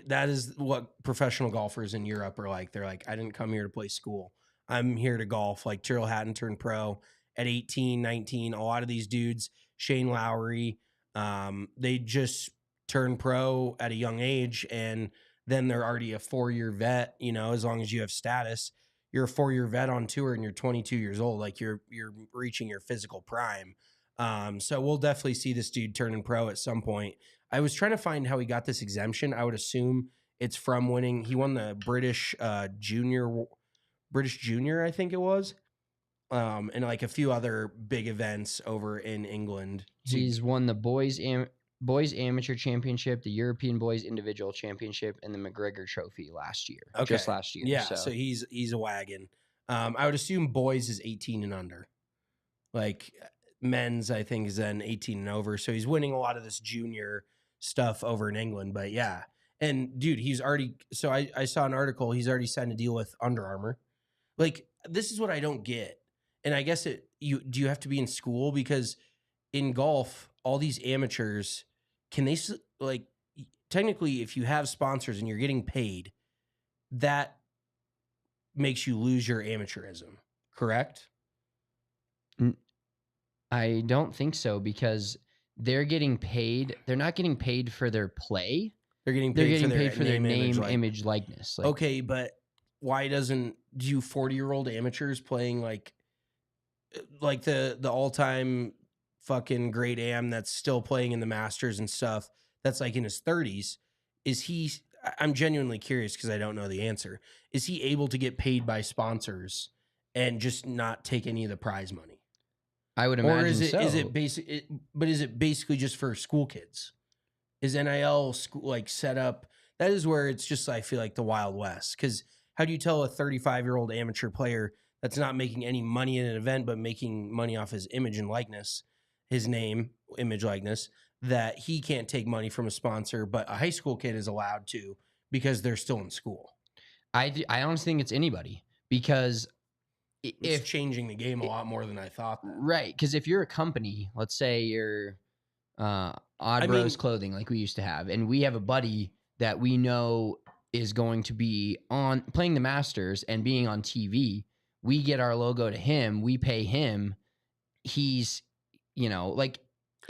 That is what professional golfers in Europe are like. They're like, I didn't come here to play school. I'm here to golf. Like Tyrrell Hatton turned pro at 18, 19. A lot of these dudes, Shane Lowry, they just turn pro at a young age, and then they're already a 4-year vet. You know, as long as you have status, you're a 4-year vet on tour and you're 22 years old. Like you're reaching your physical prime. So we'll definitely see this dude turning pro at some point. I was trying to find how he got this exemption. I would assume it's from winning. He won the British Junior, I think it was, and like a few other big events over in England. He's won the boys amateur championship, the European boys individual championship, and the McGregor Trophy last year. Okay. Just last year. Yeah, so he's a wagon. I would assume boys is 18 and under. Like men's, I think, is then 18 and over. So he's winning a lot of this junior stuff over in England. But yeah. And dude, he's already, so I saw an article, he's already signed a deal with Under Armour. Like, this is what I don't get. And I guess do you have to be in school? Because in golf, all these amateurs, can they, like, technically, if you have sponsors and you're getting paid, that makes you lose your amateurism, correct? I don't think so, because they're getting paid. They're not getting paid for their play. They're getting paid for their name, image, likeness. Like, okay, but why do 40-year-old amateurs playing like the all-time fucking great am that's still playing in the Masters and stuff, that's like in his 30s, I'm genuinely curious because I don't know the answer. Is he able to get paid by sponsors and just not take any of the prize money? I would imagine. Or is it so. Is it basically just for school kids? Is NIL set up? That is where it's just, I feel like, the Wild West. Because how do you tell a 35-year-old amateur player that's not making any money in an event but making money off his image and likeness, his name, image, likeness, that he can't take money from a sponsor, but a high school kid is allowed to because they're still in school? I honestly think it's anybody, because it's changing the game a lot more than I thought. Right, because if you're a company, let's say you're Odd Bros Clothing, like we used to have, and we have a buddy that we know is going to be playing the Masters and being on TV, we get our logo to him, we pay him. He's, like,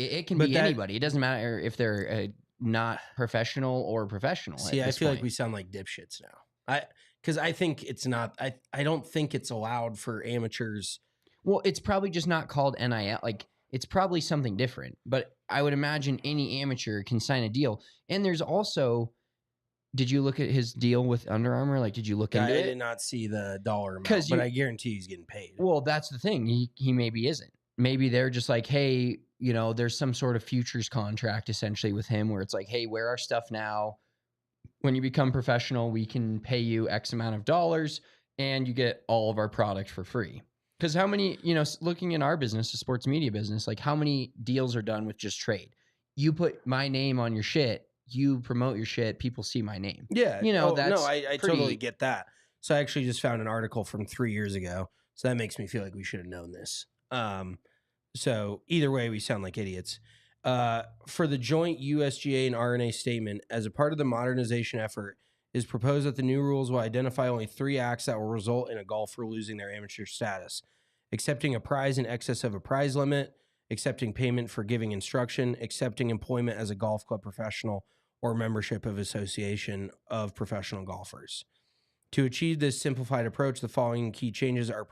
It can But be that- anybody. It doesn't matter if they're not professional or professional. See, at I this feel like point. we sound like dipshits now. Because I think it's not. I don't think it's allowed for amateurs. Well, it's probably just not called NIL. Like, it's probably something different. But I would imagine any amateur can sign a deal. And there's also, did you look at his deal with Under Armour? Like, did you look into I it? did not see the dollar amount, 'Cause but you- I guarantee he's getting paid. Well, that's the thing. He maybe isn't. Maybe they're just like, hey, there's some sort of futures contract essentially with him where it's like, hey, wear our stuff now. When you become professional, we can pay you X amount of dollars and you get all of our product for free. Because how many, looking in our business, the sports media business, like how many deals are done with just trade? You put my name on your shit, you promote your shit, people see my name. Yeah. That's I totally get that. So I actually just found an article from 3 years ago. So that makes me feel like we should have known this. So either way, we sound like idiots. For the joint USGA and RNA statement, as a part of the modernization effort, it is proposed that the new rules will identify only 3 acts that will result in a golfer losing their amateur status: accepting a prize in excess of a prize limit, accepting payment for giving instruction, accepting employment as a golf club professional, or membership of association of professional golfers. To achieve this simplified approach, the following key changes are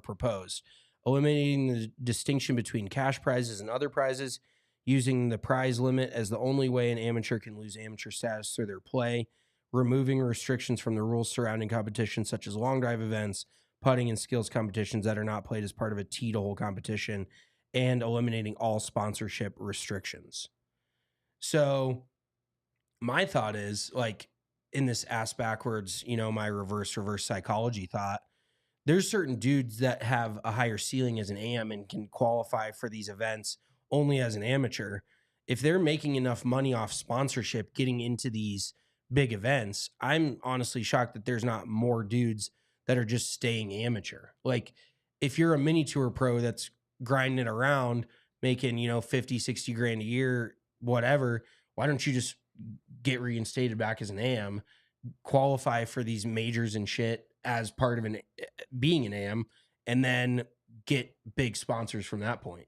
proposed: eliminating the distinction between cash prizes and other prizes, using the prize limit as the only way an amateur can lose amateur status through their play, removing restrictions from the rules surrounding competitions such as long drive events, putting, and skills competitions that are not played as part of a tee to hole competition, and eliminating all sponsorship restrictions. So my thought is, like, in this ass backwards, my reverse psychology thought, there's certain dudes that have a higher ceiling as an AM and can qualify for these events only as an amateur. If they're making enough money off sponsorship getting into these big events, I'm honestly shocked that there's not more dudes that are just staying amateur. Like, if you're a mini tour pro that's grinding it around, making, 50, 60 grand a year, whatever, why don't you just get reinstated back as an AM, qualify for these majors and shit as part of being an AM, and then get big sponsors from that point?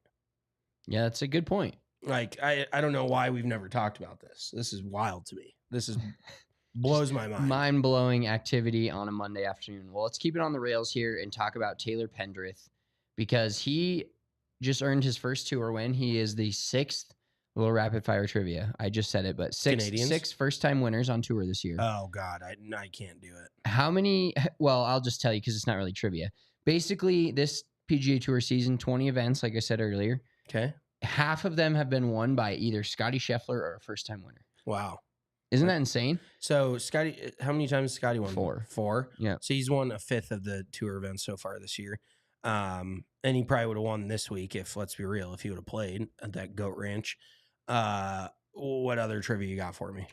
Yeah, that's a good point. Like, I don't know why we've never talked about this. This is wild to me. This is blows my mind. Mind-blowing activity on a Monday afternoon. Well, let's keep it on the rails here and talk about Taylor Pendrith, because he just earned his first tour win. He is the 6th, a little rapid fire trivia. I just said it, but six first-time winners on tour this year. Oh, God, I can't do it. How many? Well, I'll just tell you because it's not really trivia. Basically, this PGA Tour season, 20 events, like I said earlier. Okay. Half of them have been won by either Scotty Scheffler or a first-time winner. Wow. Isn't that insane? So, Scotty, how many times has Scotty won? 4. 4? Yeah. So, he's won a 5th of the tour events so far this year. And he probably would have won this week if, let's be real, if he would have played at that Goat Ranch. What other trivia you got for me?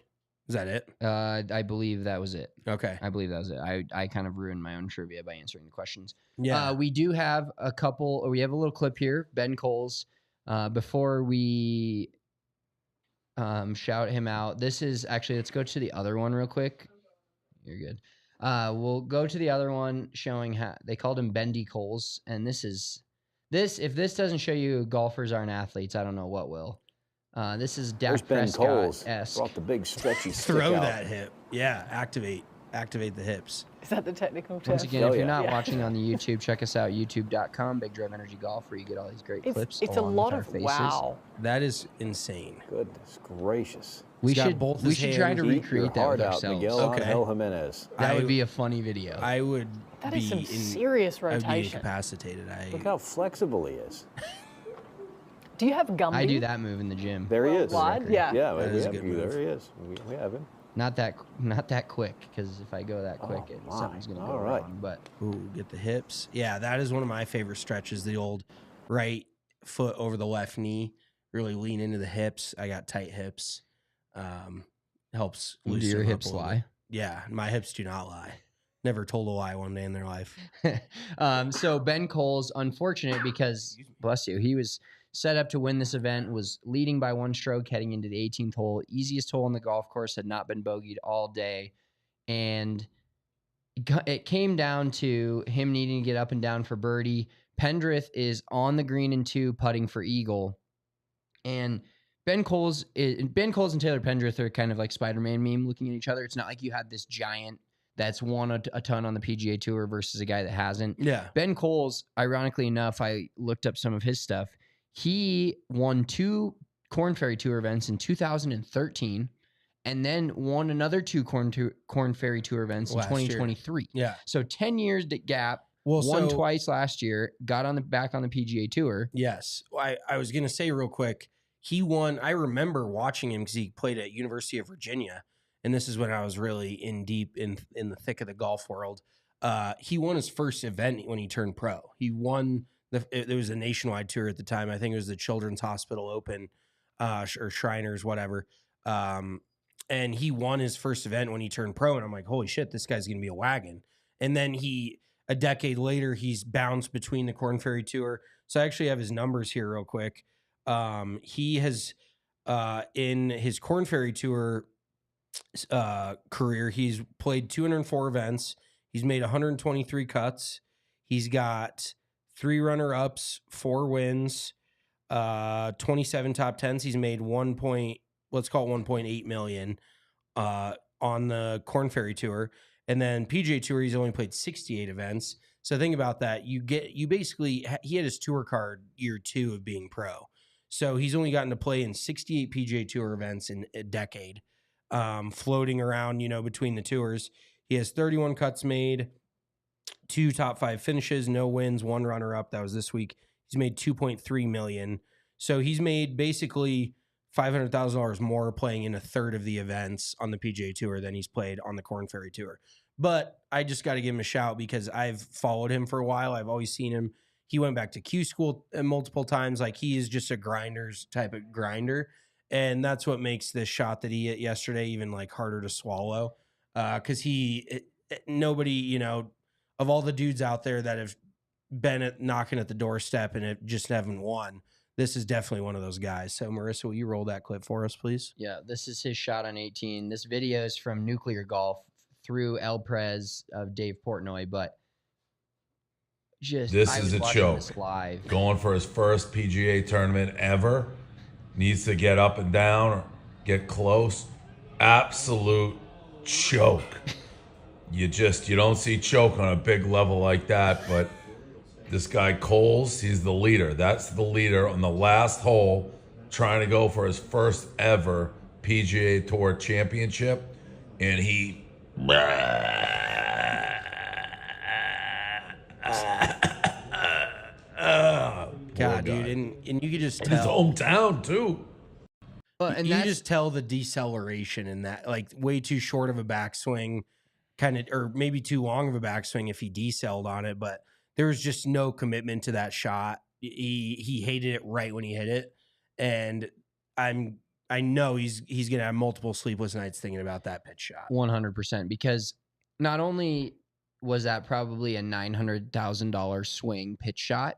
Is that it? I believe that was it. Okay. I believe that was it. I kind of ruined my own trivia by answering the questions. Yeah. We do have we have a little clip here. Ben Coles. Before we shout him out, this is actually, let's go to the other one real quick. You're good. We'll go to the other one showing how they called him Bendy Coles. And if this doesn't show you golfers aren't athletes, I don't know what will. This is Dak Prescott-esque. Brought the big stretchy stick Throw out. that hip. Yeah. Activate the hips. Is that the technical term? Once again, Oh, if you're yeah. not Yeah. watching on the YouTube, check us out, youtube.com, Big Drive Energy Golf, where you get all these great clips. It's a along lot with our of faces. wow. That is insane. Goodness gracious. We He's got should both we his should try to hands. Eat your recreate that with heart out, ourselves. Miguel Okay. Angel Jimenez. That I- would be a funny video. I would That be is some serious I would be rotation. incapacitated. Look how flexible he is. Do you have Gumby? I do that move in the gym. There he is. Worldwide? Yeah. Yeah, That we is a have good you. move. There he is. We have him. Not that quick, because if I go that quick, my. something's gonna go All right. wrong. But Ooh, get the hips. Yeah, that is one of my favorite stretches. The old right foot over the left knee. Really lean into the hips. I got tight hips. Helps do loosen your them up hips a little lie? bit. Yeah, my hips do not lie. Never told a lie one day in their life. So Ben Coles, unfortunate because, bless you, he was set up to win this event, was leading by 1 stroke heading into the 18th hole. Easiest hole on the golf course, had not been bogeyed all day. And it came down to him needing to get up and down for birdie. Pendrith is on the green in 2, putting for eagle. And Ben Coles and Taylor Pendrith are kind of like Spider-Man meme looking at each other. It's not like you had this giant that's won a ton on the PGA Tour versus a guy that hasn't. Yeah. Ben Coles, ironically enough, I looked up some of his stuff. He won 2 Korn Ferry Tour events in 2013 and then won another 2 Korn Ferry Tour events in 2023. Yeah. So 10 years gap. Won twice last year, got back on the PGA Tour. Yes. I was going to say real quick, he won. I remember watching him because he played at University of Virginia. And this is when I was really in the thick of the golf world. He won his first event when he turned pro. He won there was a nationwide tour at the time. I think it was the Children's Hospital Open or Shriners, whatever. And he won his first event when he turned pro. And I'm like, holy shit, this guy's going to be a wagon. And then a decade later, he's bounced between the Korn Ferry Tour. So I actually have his numbers here real quick. He has, in his Korn Ferry Tour career, he's played 204 events. He's made 123 cuts. He's got 3 runner-ups, 4 wins, 27 top 10s. He's made let's call it 1.8 million on the Korn Ferry Tour. And then PGA Tour, he's only played 68 events. So think about that. He had his tour card year 2 of being pro. So he's only gotten to play in 68 PGA Tour events in a decade, floating around, between the tours. He has 31 cuts made, 2 top 5 finishes, no wins, 1 runner-up. That was this week. He's made $2.3 million. So he's made basically $500,000 more playing in a third of the events on the PGA Tour than he's played on the Korn Ferry Tour. But I just got to give him a shout because I've followed him for a while. I've always seen him. He went back to Q school multiple times. Like, he is just a grinder's type of grinder. And that's what makes this shot that he hit yesterday even like harder to swallow. Because nobody, of all the dudes out there that have been knocking at the doorstep and it just haven't won, this is definitely one of those guys. So, Marissa, will you roll that clip for us, please? Yeah, this is his shot on 18. This video is from Nuclear Golf through El Prez of Dave Portnoy, but this is a joke. Live. Going for his first PGA tournament ever, needs to get up and down or get close. Absolute choke. You don't see choke on a big level like that, but this guy Coles, he's the leader. That's the leader on the last hole, trying to go for his first ever PGA Tour championship, and he God, dude, and you could just tell. His hometown too. Well, and you just tell the deceleration in that, like, way too short of a backswing, or maybe too long of a backswing if he decelled on it, but there was just no commitment to that shot. He hated it right when he hit it, and I know he's gonna have multiple sleepless nights thinking about that pitch shot. 100%, because not only was that probably a $900,000 swing pitch shot,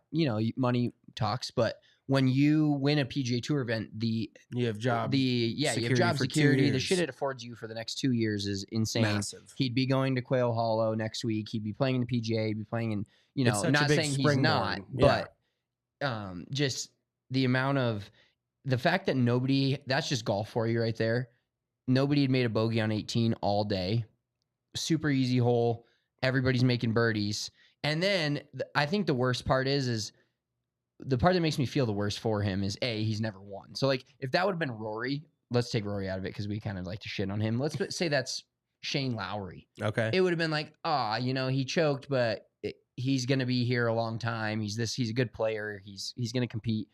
money talks, but when you win a PGA Tour event, you have job security. The shit it affords you for the next 2 years is insane. Massive. He'd be going to Quail Hollow next week. He'd be playing in the PGA. He'd be playing in, not saying he's not, but just the amount of the fact that that's just golf for you right there. Nobody had made a bogey on 18 all day. Super easy hole. Everybody's making birdies. And then I think the worst part is the part that makes me feel the worst for him is he's never won. So like if that would have been Rory, let's take Rory out of it because we kind of like to shit on him. Let's say that's Shane Lowry. Okay. It would have been like, he choked, but he's going to be here a long time. He's a good player. He's going to compete.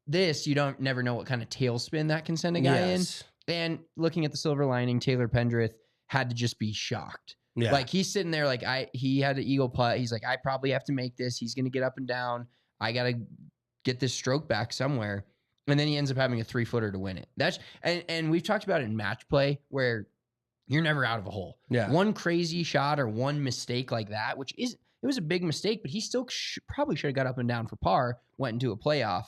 This, you never know what kind of tailspin that can send a guy in. And looking at the silver lining, Taylor Pendrith had to just be shocked. Yeah. Like he's sitting there like he had an eagle putt. He's like, I probably have to make this. He's going to get up and down. I got to get this stroke back somewhere. And then he ends up having a 3-footer to win it. And we've talked about it in match play where you're never out of a hole. Yeah. One crazy shot or one mistake like that, it was a big mistake, but he still probably should have got up and down for par, went into a playoff.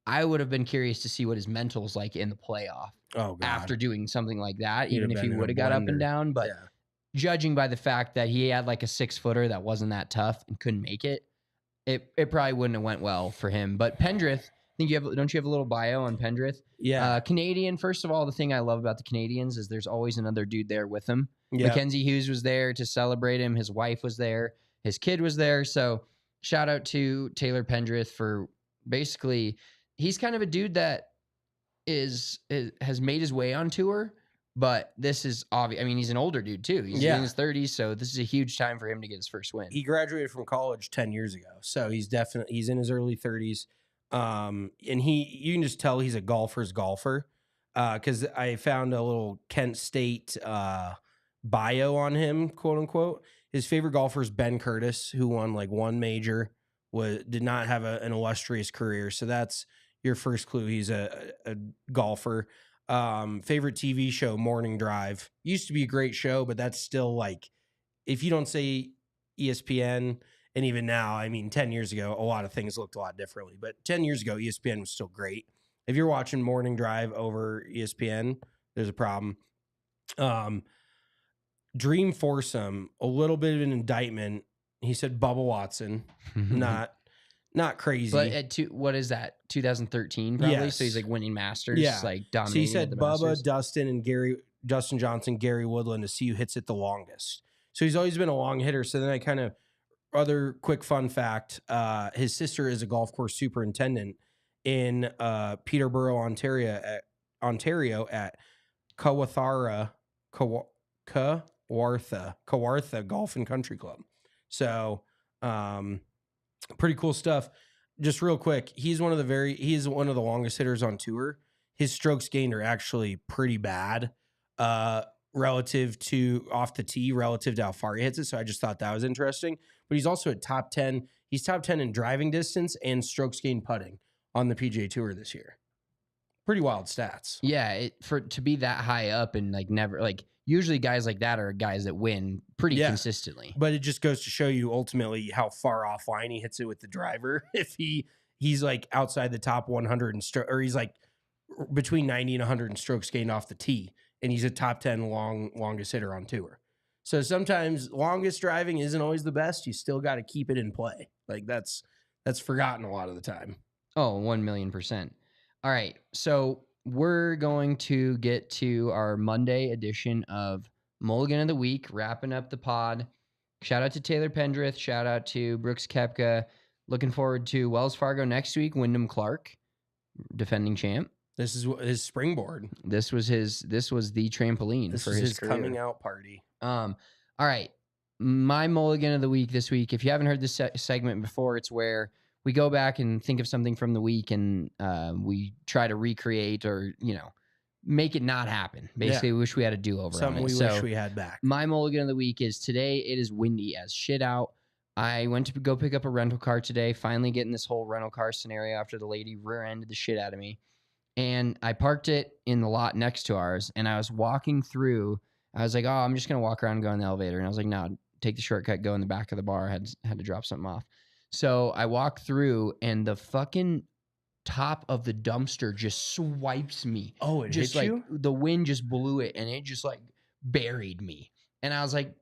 I would have been curious to see what his mental's like in the playoff after doing something like that, even if he would have got up and down. But judging by the fact that he had like a 6-footer that wasn't that tough and couldn't make it, it probably wouldn't have went well for him. But Pendrith, think don't you have a little bio on Pendrith? Yeah. Canadian. First of all, the thing I love about the Canadians is there's always another dude there with him. Yeah. Mackenzie Hughes was there to celebrate him. His wife was there. His kid was there. So shout out to Taylor Pendrith for basically, he's kind of a dude that has made his way on tour, but this is obvious. I mean, he's an older dude too. He's in his 30s, so this is a huge time for him to get his first win. He graduated from college 10 years ago, so he's in his early 30s. And you can just tell he's a golfer's golfer, because I found a little Kent State bio on him, quote unquote. His favorite golfer is Ben Curtis, who won like one major, did not have an illustrious career. So that's your first clue. He's a golfer. Favorite TV show, Morning Drive. Used to be a great show, but that's still like, if you don't say ESPN, and even now, I mean, 10 years ago, a lot of things looked a lot differently. But 10 years ago, ESPN was still great. If you're watching Morning Drive over ESPN, there's a problem. Dream foursome, a little bit of an indictment. He said Bubba Watson, not crazy. But what is that? 2013 probably. Yes. So he's like winning Masters, like dominating. So he said the Bubba, Masters. Dustin, and Dustin Johnson, Gary Woodland to see who hits it the longest. So he's always been a long hitter. So then I kind of, other quick fun fact, his sister is a golf course superintendent in Peterborough, Ontario at Kawartha Golf and Country Club. So pretty cool stuff. Just real quick, he's one of the longest hitters on tour. His strokes gained are actually pretty bad relative to off the tee, relative to how far he hits it. So I just thought that was interesting. But he's also at top 10. He's top 10 in driving distance and strokes gained putting on the PGA Tour this year. Pretty wild stats. Yeah, to be that high up and like never like usually guys like that are guys that win pretty consistently. But it just goes to show you ultimately how far offline he hits it with the driver. If he's like outside the top 100 or he's like between 90 and 100 in strokes gained off the tee, and he's a top 10 longest hitter on tour. So sometimes longest driving isn't always the best. You still got to keep it in play. Like that's forgotten a lot of the time. Oh, 1,000,000%. All right. So we're going to get to our Monday edition of Mulligan of the Week, wrapping up the pod. Shout out to Taylor Pendrith. Shout out to Brooks Koepka. Looking forward to Wells Fargo next week. Wyndham Clark, defending champ. This is his springboard. This was the trampoline for his career. Coming out party. All right. My Mulligan of the Week this week. If you haven't heard this segment before, it's where we go back and think of something from the week and we try to recreate or, make it not happen. Basically, we wish we had a do-over Something on it. we wish we had back. My Mulligan of the Week is today it is windy as shit out. I went to go pick up a rental car today, finally getting this whole rental car scenario after the lady rear-ended the shit out of me. And I parked it in the lot next to ours, and I was walking through. I was like, oh, I'm just going to walk around and go in the elevator. And I was like, no, take the shortcut, go in the back of the bar. I had to drop something off. So I walked through, and the fucking top of the dumpster just swipes me. Oh, it just hit like you? the wind just blew it, and it just like buried me. And I was like,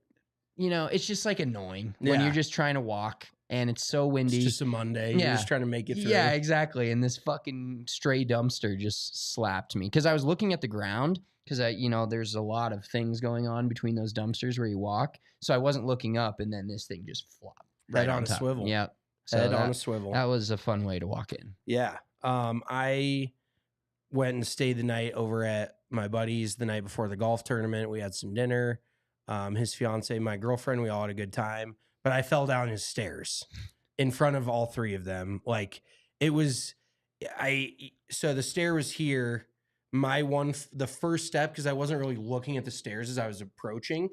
it's just like annoying when you're just trying to walk and it's so windy. It's just a Monday. You're just trying to make it through. Yeah, exactly. And this fucking stray dumpster just slapped me because I was looking at the ground because there's a lot of things going on between those dumpsters where you walk. So I wasn't looking up, and then this thing just flopped Right on on a top. swivel. Yeah. Head on a swivel. That was a fun way to walk in. Yeah. I went and stayed the night over at my buddy's the night before the golf tournament. We had some dinner. His fiance, my girlfriend, we all had a good time. But I fell down his stairs in front of all three of them. Like it was, so the stair was here. The first step, because I wasn't really looking at the stairs as I was approaching,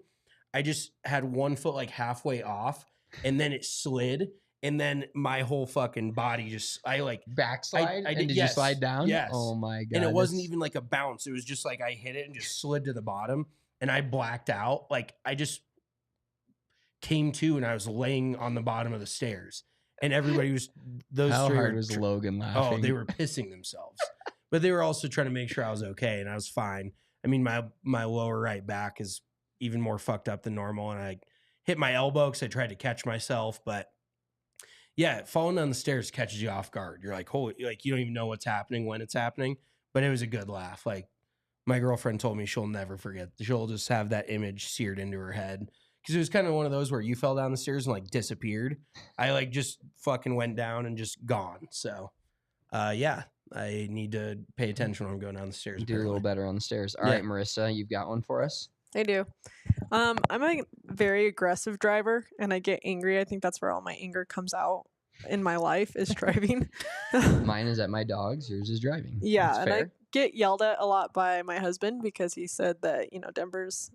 I just had 1 foot like halfway off, and then it slid. And then my whole fucking body Backslide? I did you yes, slide down? Yes. Oh my God. And it wasn't even like a bounce. It was just like I hit it and just slid to the bottom, and I blacked out. Like I just came to, and I was laying on the bottom of the stairs, and everybody was How hard was Logan laughing? Oh, they were pissing themselves. But they were also trying to make sure I was okay, and I was fine. I mean, my lower right back is even more fucked up than normal, and I hit my elbow because I tried to catch myself, but yeah, falling down the stairs catches you off guard. You're like, holy, like you don't even know what's happening when it's happening. But it was a good laugh. Like my girlfriend told me she'll never forget. She'll just have that image seared into her head. Because it was kind of one of those where you fell down the stairs and like disappeared. I like just fucking went down and just gone. So, yeah, I need to pay attention when I'm going down the stairs. Do a little better on the stairs. All Yeah. right, Marissa, you've got one for us? I do. I'm a very aggressive driver, and I get angry. I think that's where all my anger comes out in my life is driving. Mine is at my dogs. Yours is driving. Yeah, That's and fair. I get yelled at a lot by my husband because he said that, Denver's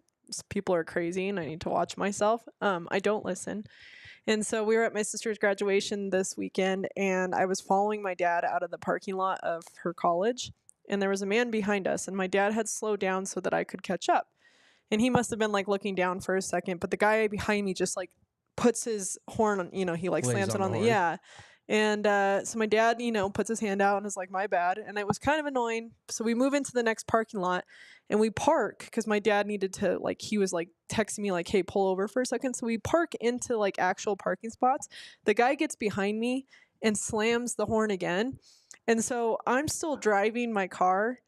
people are crazy and I need to watch myself. I don't listen. And so we were at my sister's graduation this weekend, and I was following my dad out of the parking lot of her college, and there was a man behind us, and my dad had slowed down so that I could catch up. And he must have been like looking down for a second, but the guy behind me just like puts his horn on, he like Lays slams it on on the the, horn. yeah. And so my dad, puts his hand out and is like, my bad. And it was kind of annoying. So we move into the next parking lot and we park because my dad needed to, like, he was like texting me like, hey, pull over for a second. So we park into like actual parking spots. The guy gets behind me and slams the horn again. And so I'm still driving my car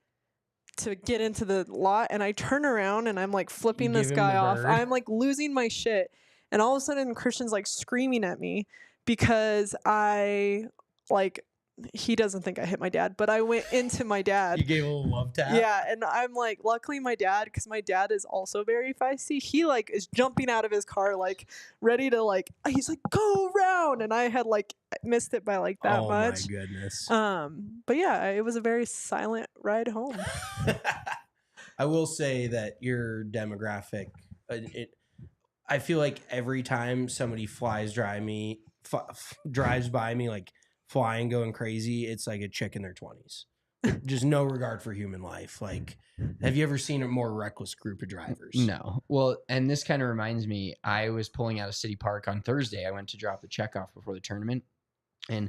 to get into the lot, and I turn around and I'm like flipping this give him guy the off. bird. I'm like losing my shit. And all of a sudden Christian's like screaming at me because he doesn't think I hit my dad, but I went into my dad. You gave a little love tap. Yeah, and I'm like, luckily my dad, because my dad is also very feisty, he like is jumping out of his car, like ready to he's like, go around, and I had like missed it by like that much. Oh my goodness. But yeah, it was a very silent ride home. I will say that your demographic, I feel like every time somebody drives by me, like flying, going crazy, it's like a chick in their 20s. Just no regard for human life. Like, have you ever seen a more reckless group of drivers? No. Well, and this kind of reminds me, I was pulling out of City Park on Thursday. I went to drop the check off before the tournament, and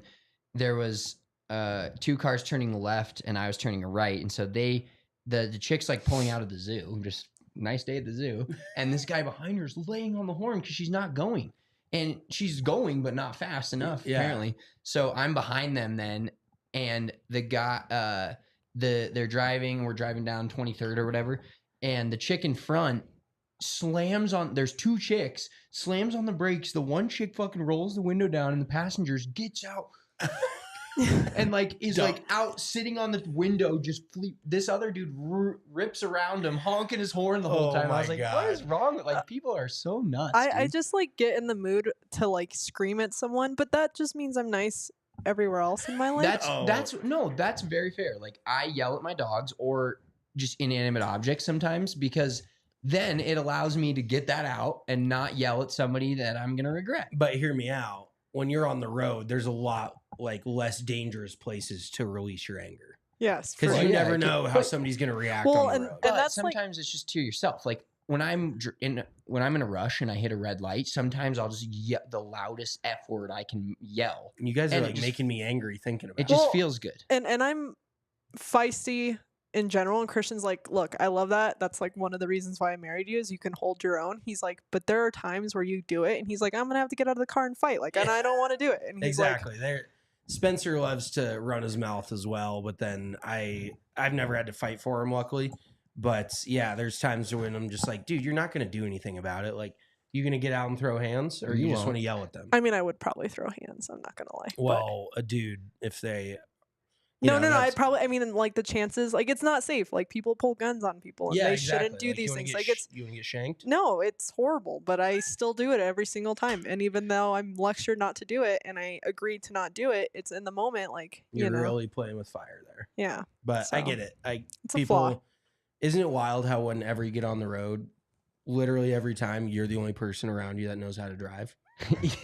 there was 2 cars turning left, and I was turning right, and so the chick's like pulling out of the zoo, just nice day at the zoo, and this guy behind her is laying on the horn because she's not going, and she's going but not fast enough apparently. So I'm behind them then, and the guy, they're driving. We're driving down 23rd or whatever, and the chick in front slams on. There's 2 chicks, slams on the brakes. The one chick fucking rolls the window down, and the passengers gets out. And like is like out sitting on the window, just this other dude rips around him, honking his horn the whole time. I was like, what is wrong? Like, people are so nuts. I just like get in the mood to like scream at someone, but that just means I'm nice everywhere else in my life. That's very fair. Like, I yell at my dogs or just inanimate objects sometimes, because then it allows me to get that out and not yell at somebody that I'm gonna regret. But hear me out. When you're on the road, there's a lot like less dangerous places to release your anger. Yes, Because you yeah, never it know how somebody's going to react on the road. But that's like- sometimes it's just to yourself. Like when I'm in a rush and I hit a red light, sometimes I'll just yell the loudest F word I can yell. You guys are And like making me angry thinking about It it. just Well, feels good. And I'm feisty in general, and Christian's like, look, I love that. That's like one of the reasons why I married you, is you can hold your own. He's like, but there are times where you do it, and he's like, I'm gonna have to get out of the car and fight, like, and I don't want to do it. And he's Exactly. Spencer loves to run his mouth as well, but then I've never had to fight for him, luckily. But yeah, there's times when I'm just like, dude, you're not going to do anything about it. Like, you going to get out and throw hands, or you just want to yell at them? I mean, I would probably throw hands. I'm not gonna lie. Well, a dude, if they... No, I'd probably. I mean, like the chances, like it's not safe. Like people pull guns on people, and they shouldn't do these things. Like you want to get shanked? No, it's horrible. But I still do it every single time. And even though I'm lectured not to do it, and I agreed to not do it, it's in the moment. Like You're really playing with fire there. Yeah, but I so, get it. it's a flaw. Isn't it wild how whenever you get on the road, literally every time you're the only person around you that knows how to drive?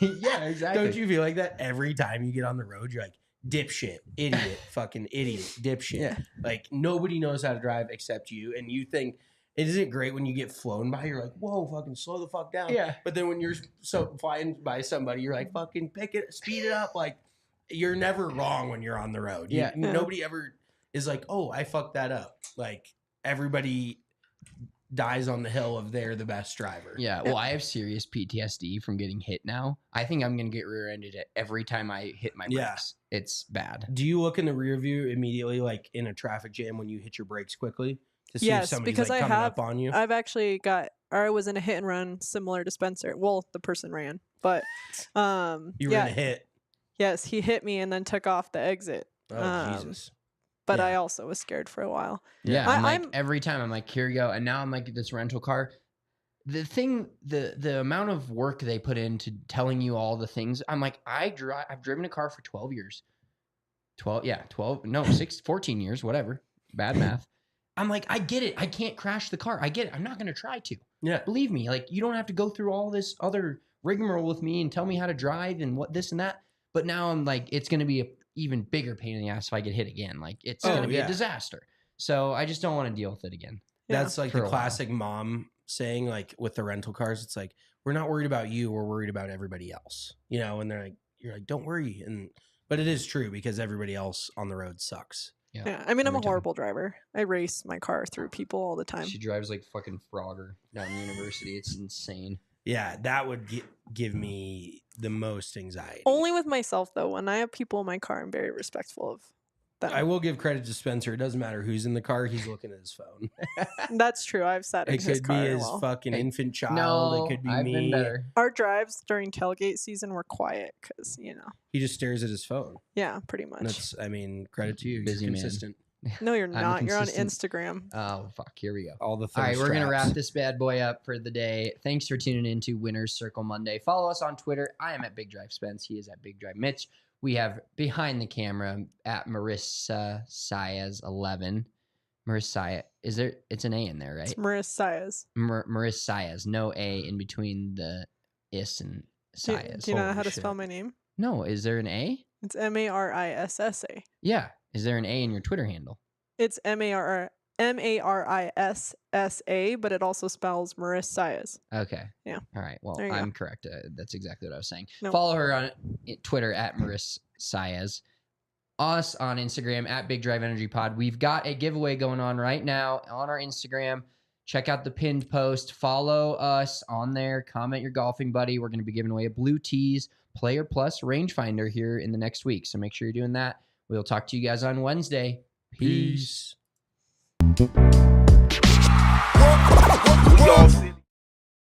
Yeah, exactly. Don't you feel like that every time you get on the road? You're like, dipshit, idiot, fucking idiot, dipshit. Yeah. Like, nobody knows how to drive except you. And you think, isn't it great when you get flown by? You're like, whoa, fucking slow the fuck down. Yeah. But then when you're flying by somebody, you're like, fucking speed it up. Like, you're never wrong when you're on the road. Nobody ever is like, oh, I fucked that up. Like, everybody dies on the hill of they're the best driver. Yeah, well, I have serious PTSD from getting hit now. I think I'm going to get rear-ended every time I hit my brakes. Yeah. It's bad. Do you look in the rear view immediately, like in a traffic jam when you hit your brakes quickly to see if Yes, somebody's because like I coming have. up on you? I've actually I was in a hit and run similar to Spencer. Well, the person ran, but You were in a hit. Yes, he hit me and then took off the exit. Oh, Jesus. But Yeah. I also was scared for a while. Yeah, I'm every time I'm like, here you go. And now I'm like, this rental car. The amount of work they put into telling you all the things. I'm like, I've driven a car for 12 years. 14 years, whatever. Bad math. I'm like, I get it. I can't crash the car. I get it. I'm not going to try to. Yeah. Believe me, like, you don't have to go through all this other rigmarole with me and tell me how to drive and what this and that. But now I'm like, it's going to be a even bigger pain in the ass if I get hit again. Like, it's going to be a disaster. So I just don't want to deal with it again. That's like the classic mom saying, like with the rental cars, it's like, we're not worried about you. We're worried about everybody else, you know? And you're like, don't worry. But it is true because everybody else on the road sucks. Yeah. I mean, I'm a horrible driver. I race my car through people all the time. She drives like fucking Frogger down University. It's insane. Yeah, that would give me the most anxiety. Only with myself, though. When I have people in my car, I'm very respectful of them. I will give credit to Spencer. It doesn't matter who's in the car. He's looking at his phone. That's true. I've sat in his car. It could be his fucking infant child. No, it could be I've me. been better. Our drives during tailgate season were quiet because, He just stares at his phone. Yeah, pretty much. Credit to you. Busy You're man. consistent. No, you're not. You're on consistent. Instagram. Oh, fuck. Here we go. All the All right, we're going to straps. wrap this bad boy up for the day. Thanks for tuning in to Winner's Circle Monday. Follow us on Twitter. I am at Big Drive Spence. He is at Big Drive Mitch. We have behind the camera at Marissa Saez 11. Marissa, it's an A in there, right? It's Marissa Saez. Marissa Saez. No A in between the is and Saez. Do you know how to spell my name? No, is there an A? It's Marissa. Yeah. Is there an A in your Twitter handle? It's Marissa, but it also spells Marissa Saez. Okay. Yeah. All right. Well, There you I'm go. correct. That's exactly what I was saying. No. Follow her on Twitter at Marissa Saez. Us on Instagram at Big Drive Energy Pod. We've got a giveaway going on right now on our Instagram. Check out the pinned post. Follow us on there. Comment your golfing buddy. We're going to be giving away a Blue Tees Player Plus rangefinder here in the next week. So make sure you're doing that. We'll talk to you guys on Wednesday. Peace. We all see